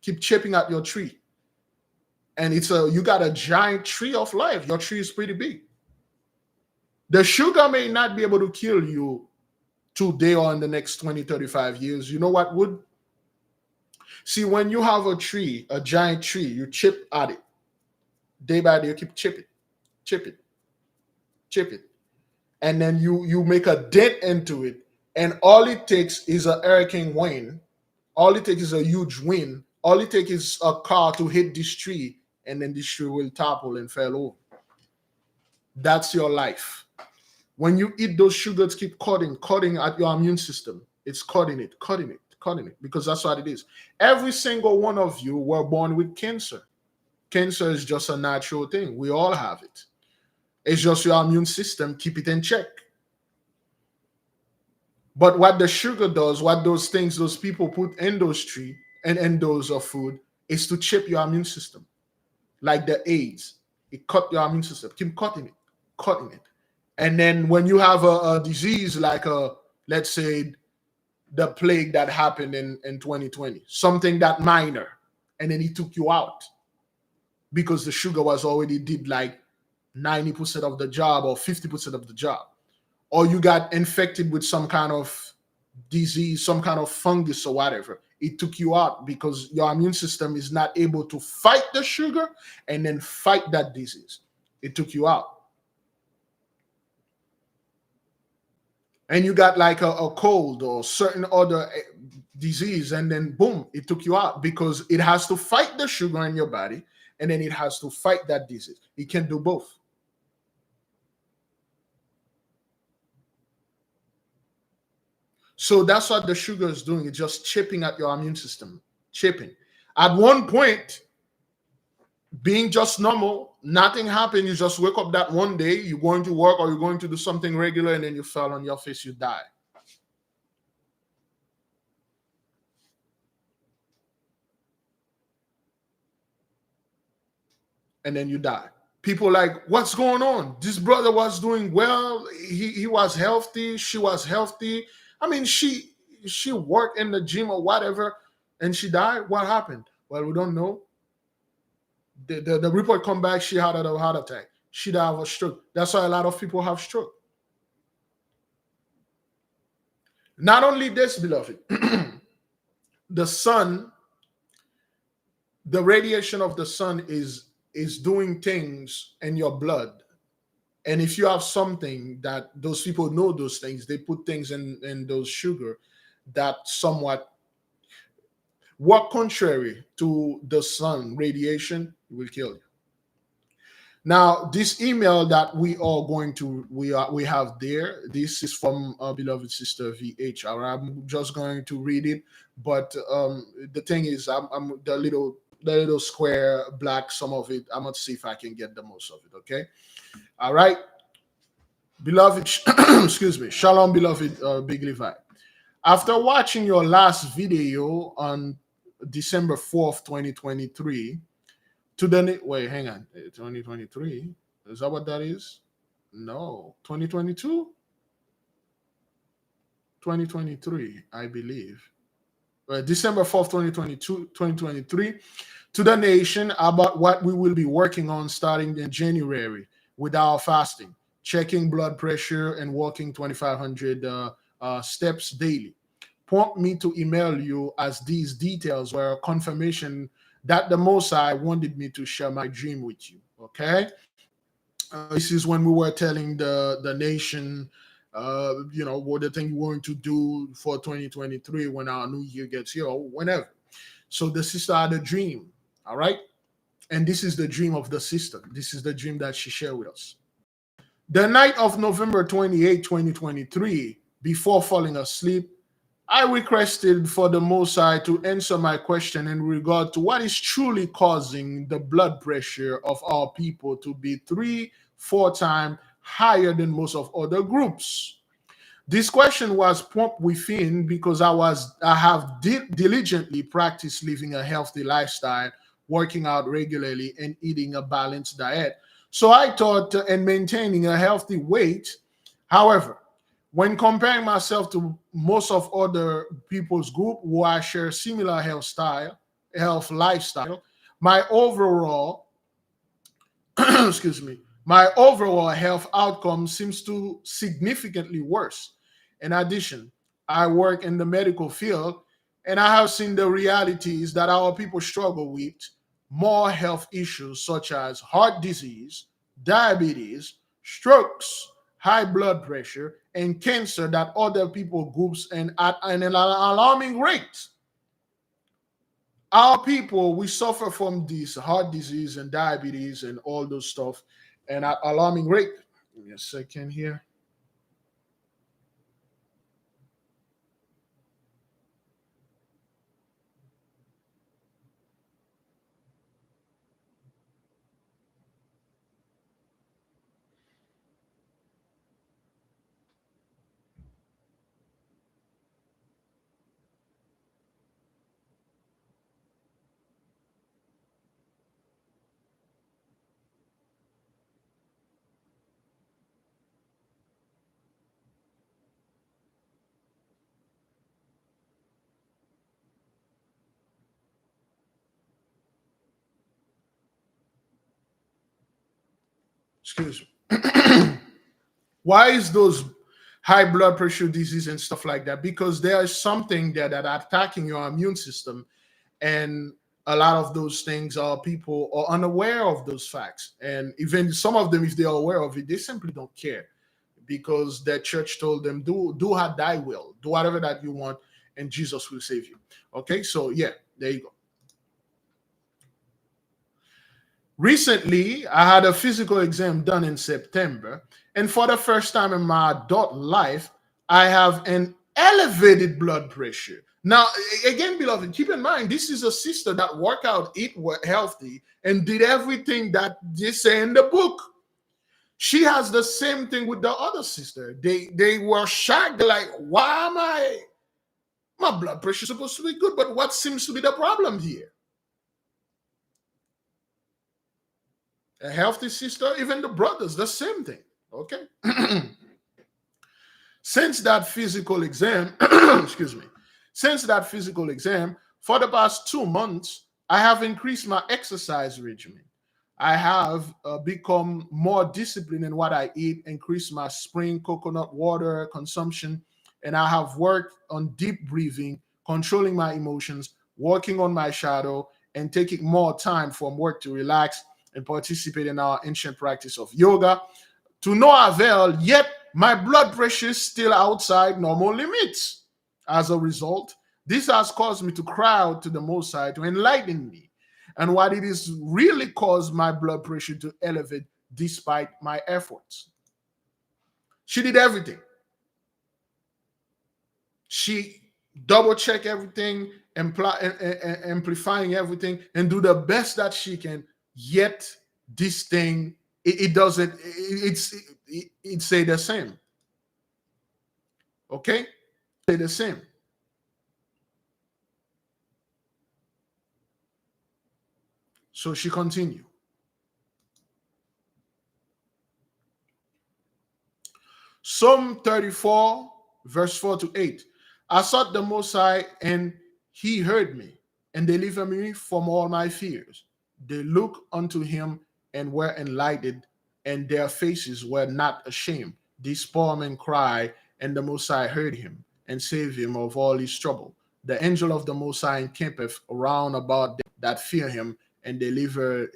keep chipping at your tree. And you got a giant tree of life. Your tree is pretty big. The sugar may not be able to kill you today or in the next 20, 35 years. You know what would? See, when you have a tree, a giant tree, you chip at it. Day by day, you keep chip it. And then you make a dent into it. And all it takes is a hurricane wind. All it takes is a huge wind. All it takes is a car to hit this tree, and then this tree will topple and fall over. That's your life. When you eat those sugars, keep cutting at your immune system. It's cutting it, because that's what it is. Every single one of you were born with cancer. Cancer is just a natural thing. We all have it. It's just your immune system, keep it in check. But what the sugar does, what those things those people put in those trees and in those of food, is to chip your immune system. Like the AIDS, it cut your immune system. Keep cutting it. And then when you have a disease like let's say the plague that happened in 2020, something that minor, and then it took you out because the sugar was already did like 90% of the job or 50% of the job. Or you got infected with some kind of disease, some kind of fungus or whatever. It took you out because your immune system is not able to fight the sugar and then fight that disease. It took you out. And you got like a cold or certain other disease, and then boom, it took you out because it has to fight the sugar in your body, and then it has to fight that disease. It can do both. So that's what the sugar is doing. It's just chipping at your immune system. Chipping. At one point, being just normal, nothing happened. You just wake up that one day, you're going to work or you're going to do something regular, and then you fell on your face, you die. And then you die. People like, what's going on? This brother was doing well. He was healthy. She was healthy. I mean, she worked in the gym or whatever, and she died. What happened? Well, we don't know. The report come back, she had a heart attack. She died of a stroke. That's why a lot of people have stroke. Not only this, beloved, the sun, the radiation of the sun is doing things in your blood. And if you have something that those people know those things, they put things in those sugar that somewhat work contrary to the sun radiation, will kill you. Now, this email that we have there, this is from our beloved sister VH. I'm just going to read it, but the thing is, I'm the little square black, some of it. I'm gonna see if I can get the most of it. Okay, all right, beloved. Excuse me, shalom, beloved Big Levi. After watching your last video on December 4th, 2023. Wait, hang on. 2023? Is that what that is? No. 2022? 2023, I believe. December 4th, 2023, to the nation about what we will be working on starting in January with our fasting, checking blood pressure, and walking 2,500 steps daily. Prompt me to email you as these details were a confirmation that the Most High wanted me to share my dream with you. Okay, this is when we were telling the nation You know, what the thing we're going to do for 2023 when our new year gets here or whenever. So the sister had a dream, all right? And this is the dream of the sister. This is the dream that she shared with us. The night of November 28, 2023, before falling asleep, I requested for the Most High to answer my question in regard to what is truly causing the blood pressure of our people to be 3-4 times higher than most of other groups. This question was prompted within because I have diligently practiced living a healthy lifestyle, working out regularly, and eating a balanced diet. So I thought and maintaining a healthy weight. However, when comparing myself to most of other people's group who I share similar health lifestyle, my overall excuse me, my overall health outcome seems to significantly worse. In addition, I work in the medical field and I have seen the realities that our people struggle with more health issues such as heart disease, diabetes, strokes, high blood pressure, and cancer that other people groups and at an alarming rate. Our people, we suffer from this heart disease and diabetes and all those stuff and at alarming rate. Give me a second here. Excuse me. Why is those high blood pressure disease and stuff like that? Because there is something there that are attacking your immune system, and a lot of those things are people are unaware of those facts, and even some of them, if they are aware of it, they simply don't care because their church told them, do what thy will, do whatever that you want, and Jesus will save you. Okay, so yeah, there you go. Recently, I had a physical exam done in September, and for the first time in my adult life, I have an elevated blood pressure. Now, again, beloved, keep in mind, this is a sister that worked out, eat healthy, and did everything that they say in the book. She has the same thing with the other sister. They were shocked. They're like, why am my blood pressure is supposed to be good, but what seems to be the problem here? A healthy sister, even the brothers, the same thing. Okay. Since that physical exam, excuse me, since that physical exam, for the past 2 months, I have increased my exercise regimen. I have become more disciplined in what I eat, increased my spring coconut water consumption, and I have worked on deep breathing, controlling my emotions, working on my shadow, and taking more time from work to relax and participate in our ancient practice of yoga. To no avail, yet my blood pressure is still outside normal limits. As a result, this has caused me to cry out to the Most High to enlighten me and what it is really caused my blood pressure to elevate despite my efforts. She did everything. She double-check everything, amplifying everything, and do the best that she can. Yet this thing, it doesn't. It say the same. Okay, say the same. So she continued. Psalm 34, verse 4 to 8. I sought the Most High, and he heard me, and delivered me from all my fears. They looked unto him and were enlightened, and their faces were not ashamed. This poor man cried, and the Most High heard him, and saved him of all his trouble. The angel of the Most High encampeth around about them that fear him, and delivereth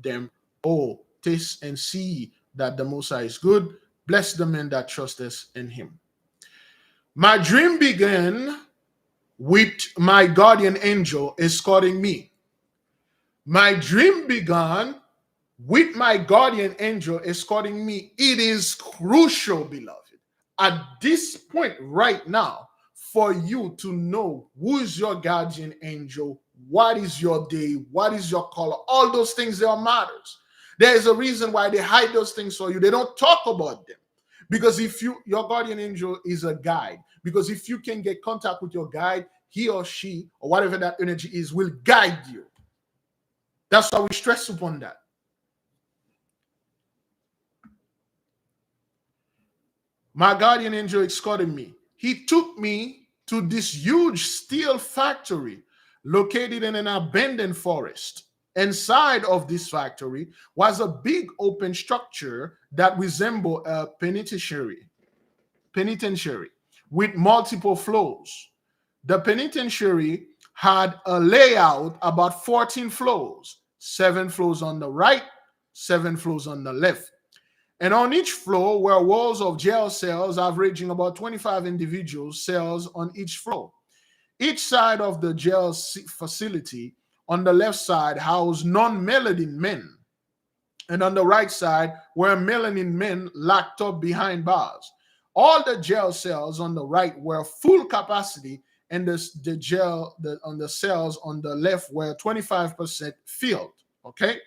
them. Oh, taste and see that the Most High is good. Bless the man that trusteth in him. My dream began with my guardian angel escorting me. My dream began with my guardian angel escorting me. It is crucial, beloved, at this point right now, for you to know who is your guardian angel, what is your day, what is your color, all those things, they are matters. There is a reason why they hide those things for you. They don't talk about them. Because if your guardian angel is a guide, because if you can get contact with your guide, he or she, or whatever that energy is, will guide you. That's why we stress upon that. My guardian angel escorted me. He took me to this huge steel factory located in an abandoned forest. Inside of this factory was a big open structure that resembled a penitentiary with multiple floors. The penitentiary had a layout about 14 floors, 7 floors on the right, 7 floors on the left. And on each floor were walls of jail cells averaging about 25 individual cells on each floor. Each side of the jail facility on the left side housed non-melanin men, and on the right side were melanin men locked up behind bars. All the jail cells on the right were full capacity, and the cells on the left were 25% filled. Okay.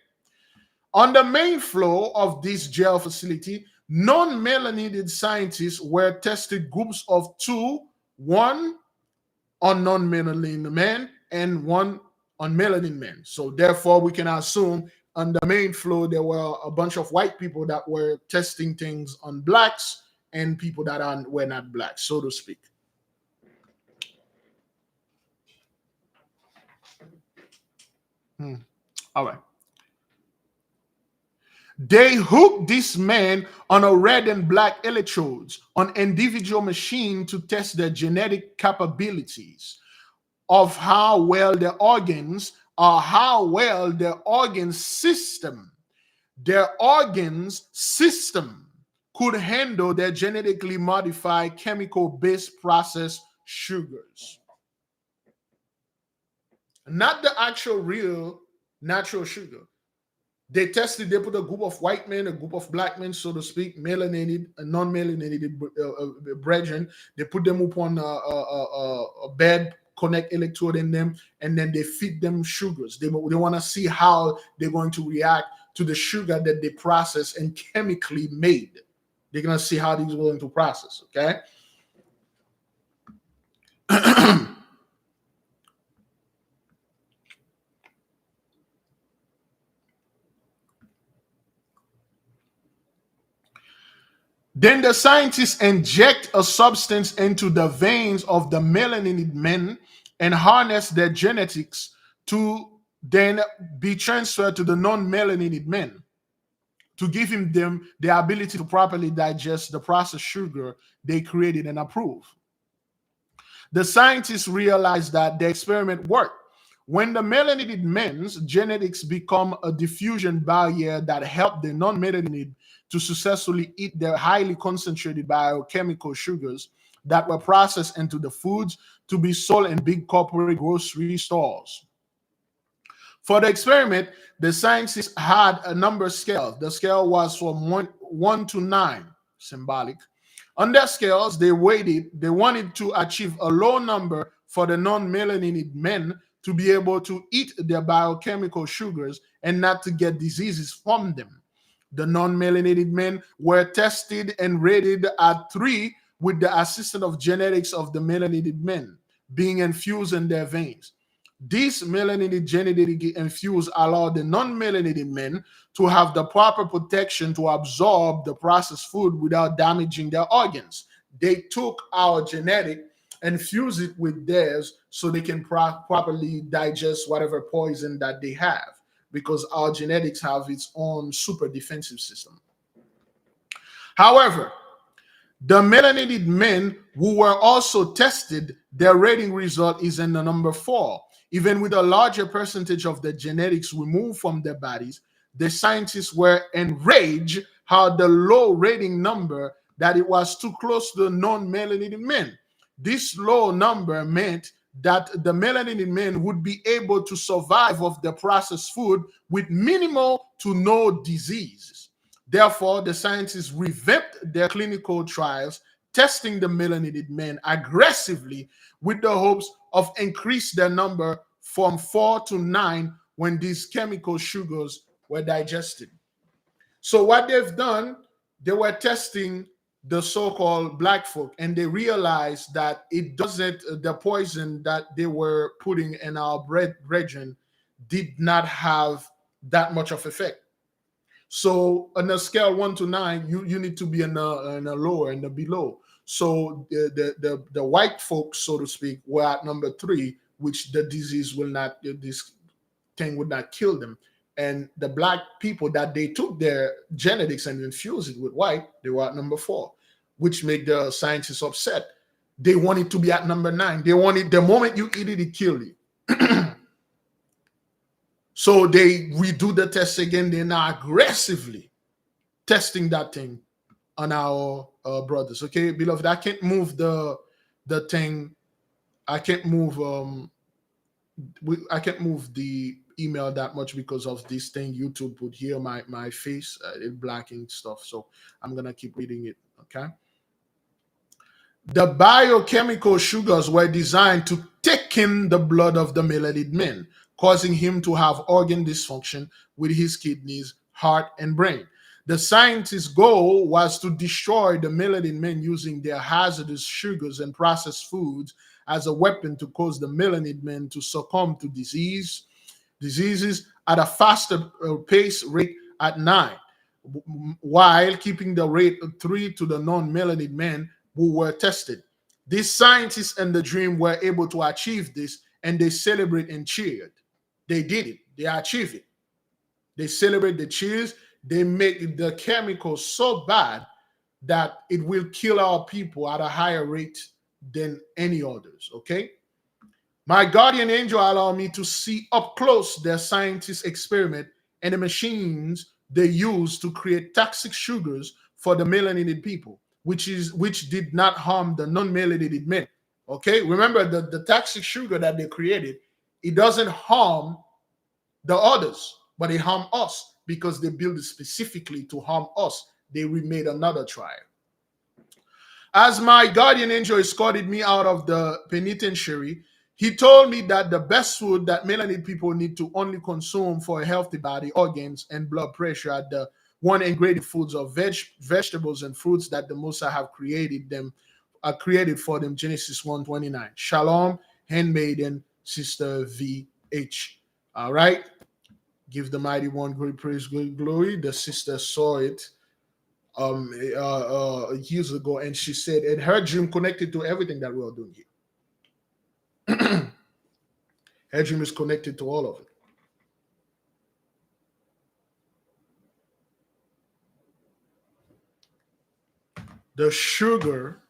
On the main floor of this jail facility, non-melanated scientists were tested groups of 2, 1 on non-melanin men and 1 on melanin men. So therefore, we can assume on the main floor, there were a bunch of white people that were testing things on blacks and people that were not black, so to speak. All right. They hooked this man on a red and black electrodes on individual machine to test their genetic capabilities of how well their organs or how well their organ system could handle their genetically modified chemical-based processed sugars. Not the actual real natural sugar. They tested, they put a group of white men, a group of black men, so to speak, melanated and non-melanated brethren. They put them upon a bed, connect electrode in them, and then they feed them sugars. They want to see how they're going to react to the sugar that they process and chemically made. They're going to see how these are going to process, okay? Then the scientists inject a substance into the veins of the melanated men and harness their genetics to then be transferred to the non-melanated men to give them the ability to properly digest the processed sugar they created and approved. The scientists realized that the experiment worked. When the melanated men's genetics become a diffusion barrier that helped the non-melanated to successfully eat their highly concentrated biochemical sugars that were processed into the foods to be sold in big corporate grocery stores. For the experiment, the scientists had a number scale. The scale was from 1 to 9, symbolic. On their scales, they wanted to achieve a low number for the non-melanated men to be able to eat their biochemical sugars and not to get diseases from them. The non-melanated men were tested and rated at 3 with the assistance of genetics of the melanated men being infused in their veins. These melanated genetic infused allowed the non-melanated men to have the proper protection to absorb the processed food without damaging their organs. They took our genetic and fused it with theirs so they can properly digest whatever poison that they have, because our genetics have its own super defensive system. However, the melanated men who were also tested, their rating result is in the number 4. Even with a larger percentage of the genetics removed from their bodies, the scientists were enraged had the low rating number that it was too close to the non-melanated men. This low number meant that the melanated men would be able to survive off the processed food with minimal to no diseases. Therefore, the scientists revamped their clinical trials, testing the melanated men aggressively with the hopes of increase their number from 4 to 9 when these chemical sugars were digested. So what they've done, they were testing the so-called black folk, and they realized that it doesn't, the poison that they were putting in our brethren did not have that much of effect. So on a scale 1 to 9, you need to be in a lower and a below. So the white folks, so to speak, were at number 3, which the disease will not, this thing would not kill them. And the black people that they took their genetics and infused it with white, they were at number 4, which made the scientists upset. They wanted to be at number 9. They wanted, the moment you eat it, it killed you. So they redo the test again. They're now aggressively testing that thing on our brothers. Okay, beloved, I can't move the thing. I can't move I can't move the email that much because of this thing. YouTube would hear my face, it blacking stuff. So I'm gonna keep reading it. Okay. The biochemical sugars were designed to thicken the blood of the melanated men, causing him to have organ dysfunction with his kidneys, heart, and brain. The scientists' goal was to destroy the melanated men using their hazardous sugars and processed foods as a weapon to cause the melanated men to succumb to diseases at a faster pace rate at 9, while keeping the rate of 3 to the non-melanated men who were tested. These scientists in the dream were able to achieve this, and they celebrate and cheered. They did it. They achieved it. They celebrate, the cheers. They make the chemicals so bad that it will kill our people at a higher rate than any others. Okay. My guardian angel allowed me to see up close their scientists' experiment and the machines they use to create toxic sugars for the melanated people, which did not harm the non-melanated men. Okay, remember the toxic sugar that they created, it doesn't harm the others, but it harm us because they built it specifically to harm us. They remade another trial. As my guardian angel escorted me out of the penitentiary, he told me that the best food that melanated people need to only consume for a healthy body, organs, and blood pressure are the one ingredient foods of vegetables and fruits that the Most High have created for them. Genesis 1:29. Shalom, handmaiden, Sister VH. All right. Give the mighty one great praise, great glory. The sister saw it years ago, and she said, and her dream connected to everything that we are doing here. Her dream is connected to all of it. The sugar,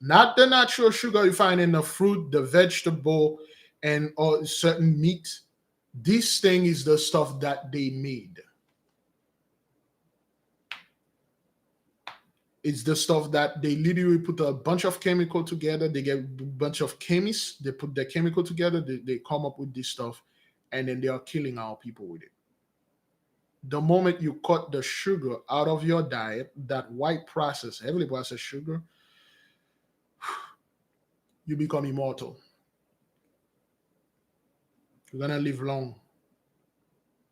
not the natural sugar you find in the fruit, the vegetable, and certain meat. This thing is the stuff that they made. It's the stuff that they literally put a bunch of chemical together. They get a bunch of chemists. They put their chemical together. They come up with this stuff, and then they are killing our people with it. The moment you cut the sugar out of your diet, that white processed, heavily processed sugar, you become immortal. You're gonna live long.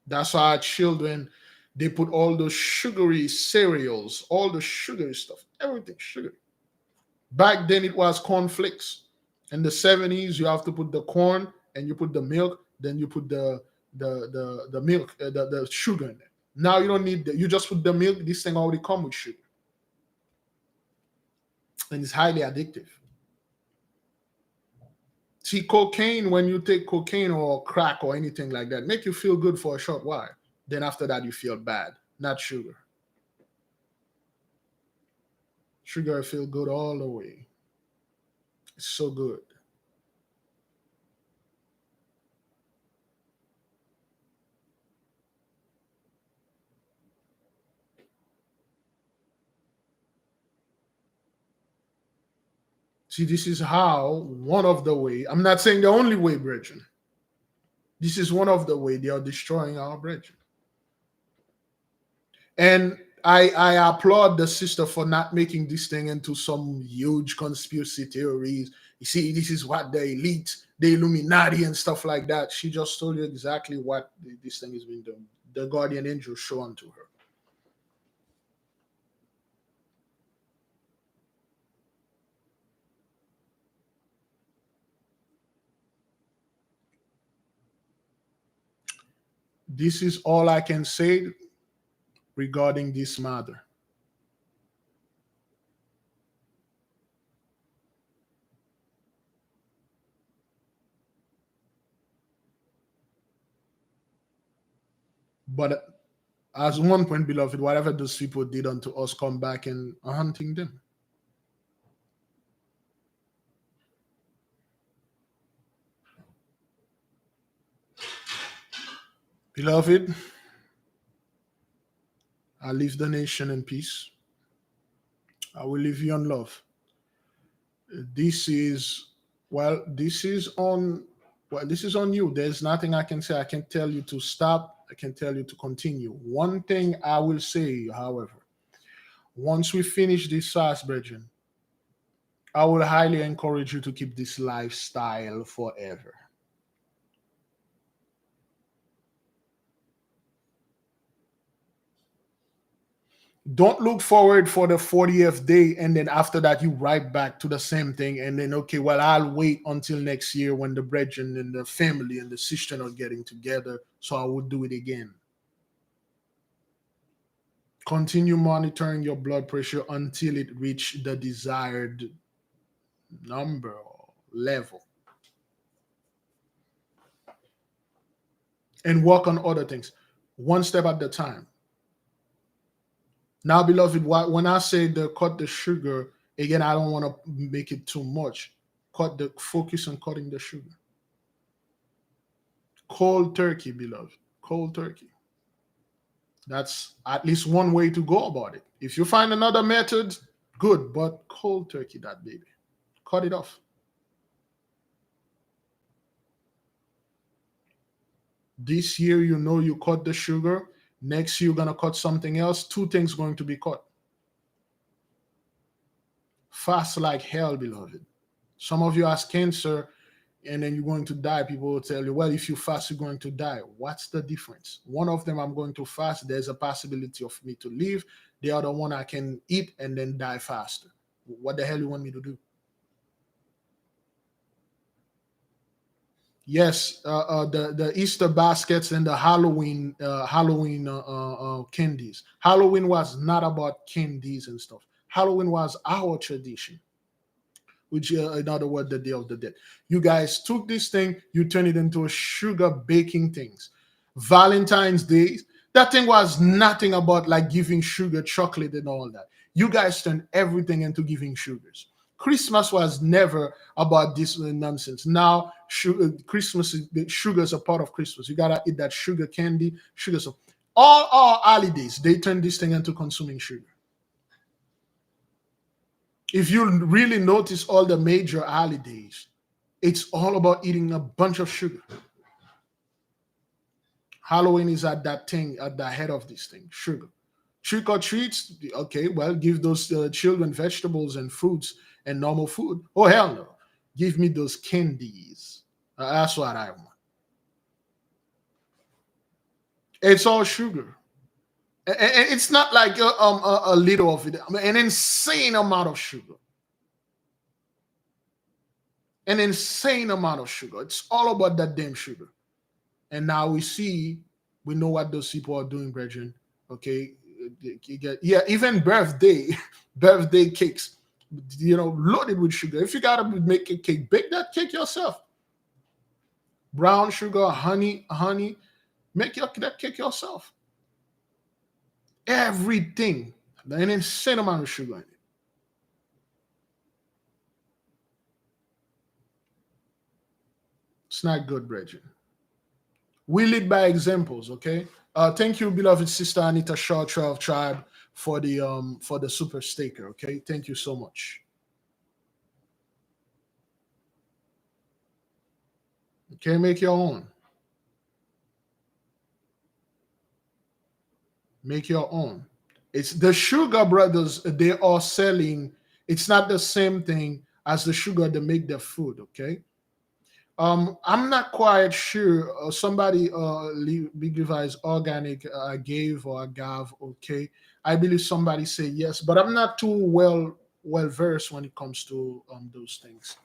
That's why our children, they put all those sugary cereals, all the sugary stuff, everything sugary. Back then it was cornflakes. In the 70s, you have to put the corn and you put the milk, then you put the milk, the sugar in there. Now you don't need that. You just put the milk. This thing already comes with sugar, and it's highly addictive. See, cocaine, when you take cocaine or crack or anything like that, make you feel good for a short while. Then after that, you feel bad. Not sugar. Sugar feel good all the way. It's so good. See, this is how one of the way, I'm not saying the only way, brethren. This is one of the way they are destroying our brethren. And I applaud the sister for not making this thing into some huge conspiracy theories. You see, this is what the elite, the Illuminati and stuff like that. She just told you exactly what this thing has been done. The guardian angel shown to her. This is all I can say regarding this matter. But as one point, beloved, whatever those people did unto us, come back and hunting them. Beloved, I leave the nation in peace. I will leave you in love. This is this is on you. There's nothing I can say. I can tell you to stop. I can tell you to continue. One thing I will say, however, once we finish this fast, brethren, I will highly encourage you to keep this lifestyle forever. Don't look forward for the 40th day and then after that you right back to the same thing and then, okay, well, I'll wait until next year when the brethren and the family and the sister are getting together, so I will do it again. Continue monitoring your blood pressure until it reaches the desired number or level. And work on other things, one step at a time. Now, beloved, when I say cut the sugar, again, I don't want to make it too much. Focus on cutting the sugar. Cold turkey, beloved. Cold turkey. That's at least one way to go about it. If you find another method, good, but cold turkey that baby. Cut it off. This year, you cut the sugar. Next year, you're going to cut something else. Two things going to be cut. Fast like hell, beloved. Some of you has cancer and then you're going to die. People will tell you, well, if you fast, you're going to die. What's the difference? One of them, I'm going to fast. There's a possibility of me to live. The other one, I can eat and then die faster. What the hell you want me to do? Yes, the Easter baskets and the Halloween candies. Halloween was not about candies and stuff. Halloween was our tradition, which in other words, the Day of the Dead. You guys took this thing, you turned it into a sugar baking things. Valentine's Day, that thing was nothing about like giving sugar, chocolate, and all that. You guys turned everything into giving sugars. Christmas was never about this nonsense. Now, Christmas, sugar is a part of Christmas. You gotta eat that sugar candy, sugar. So all our holidays, they turn this thing into consuming sugar. If you really notice all the major holidays, it's all about eating a bunch of sugar. Halloween is at that thing, at the head of this thing, sugar. Trick or treats, okay, well, give those children vegetables and fruits and normal food. Oh, hell no. Give me those candies. That's what I want. It's all sugar. And it's not like a little of it. I mean, an insane amount of sugar. An insane amount of sugar. It's all about that damn sugar. And now we know what those people are doing, brethren. Okay, even birthday cakes, loaded with sugar. If you gotta make a cake, bake that cake yourself. Brown sugar, honey, make that cake yourself. Everything, an insane amount of sugar in it. It's not good, brethren. We lead by examples, okay? Thank you, beloved sister Anita Shaw, 12 Tribe, for the super staker, okay? Thank you so much. Okay, make your own. Make your own. It's the sugar, brothers, they are selling. It's not the same thing as the sugar to make the food, okay? I'm not quite sure. Somebody, Big Levi's organic, gave or gave. Okay, I believe somebody say yes, but I'm not too well versed when it comes to those things.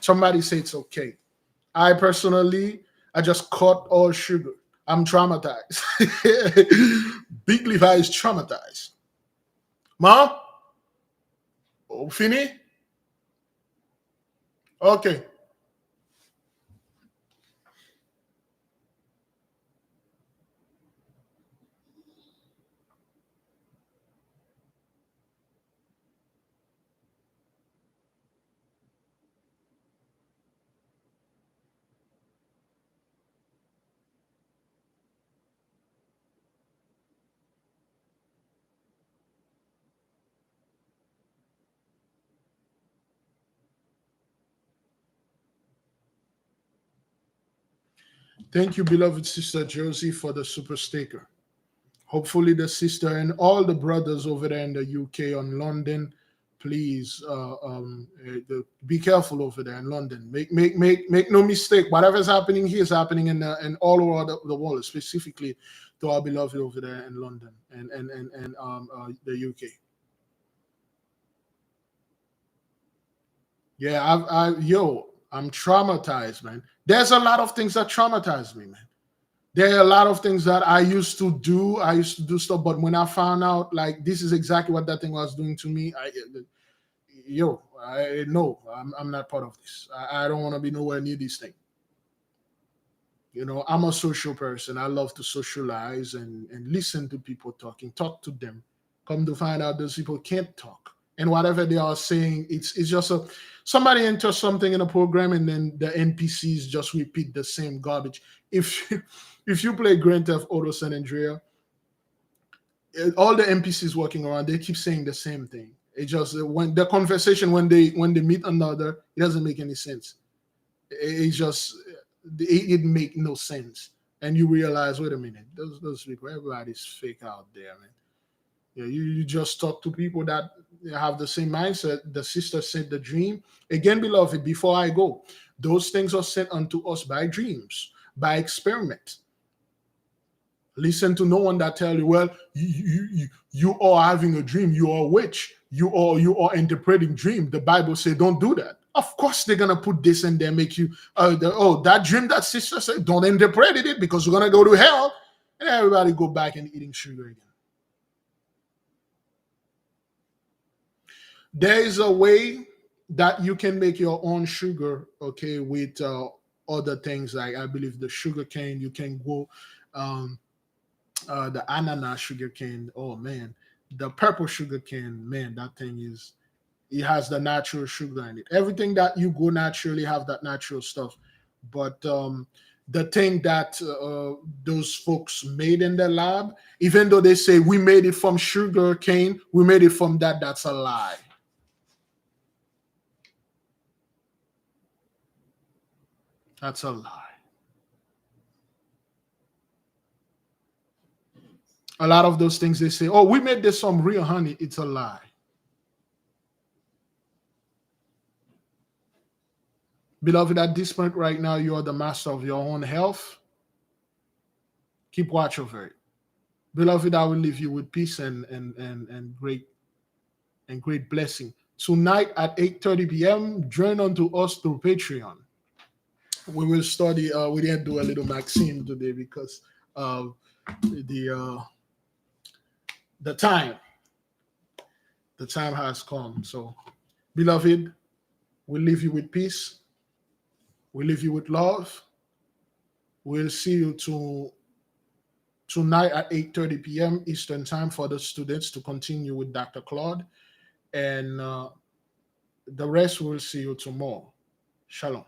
Somebody say it's okay. I personally, I just cut all sugar. I'm traumatized. Big Levi is traumatized. Ma, oh, fini? Okay. Thank you, beloved sister Josie, for the super sticker. Hopefully, the sister and all the brothers over there in the UK on London, please be careful over there in London. Make no mistake. Whatever's happening here is happening in all over the world, specifically to our beloved over there in London and the UK. Yeah, I'm traumatized, man. There's a lot of things that traumatize me, man. There are a lot of things that I used to do. I used to do stuff, but when I found out like this is exactly what that thing was doing to me, no, I'm not part of this. I don't want to be nowhere near this thing. You know, I'm a social person. I love to socialize and listen to people talking, talk to them. Come to find out those people can't talk. And whatever they are saying, it's just somebody enters something in a program and then the NPCs just repeat the same garbage. If you play Grand Theft Auto San Andreas, all the NPCs walking around, they keep saying the same thing. It just when the conversation when they meet another, it doesn't make any sense. It just it make no sense, and you realize, wait a minute, those people, everybody's fake out there, man. Yeah, you just talk to people that have the same mindset. The sister sent the dream. Again, beloved, before I go, those things are sent unto us by dreams, by experiment. Listen to no one that tell you, well, you are having a dream, you are a witch, you are interpreting dream. The Bible say don't do that. Of course they're gonna put this in there, make you that dream that sister said, don't interpret it because you're gonna go to hell, and everybody go back and eating sugar again. There is a way that you can make your own sugar, okay, with other things like I believe the sugar cane. You can go the ananas sugar cane. Oh man, the purple sugar cane, man, that thing it has the natural sugar in it. Everything that you go naturally have that natural stuff. But the thing that those folks made in the lab, even though they say we made it from sugar cane, we made it from that's a lie. That's a lie. A lot of those things they say, oh, we made this from real honey. It's a lie. Beloved, at this point right now, you are the master of your own health. Keep watch over it. Beloved, I will leave you with peace and great blessing. Tonight at 8:30 p.m., join unto us through Patreon. We will study. We didn't do a little Maxime today because of the time. The time has come. So, beloved, we leave you with peace. We leave you with love. We'll see you tonight at 8:30 p.m. Eastern Time for the students to continue with Dr. Claude. And the rest we'll see you tomorrow. Shalom.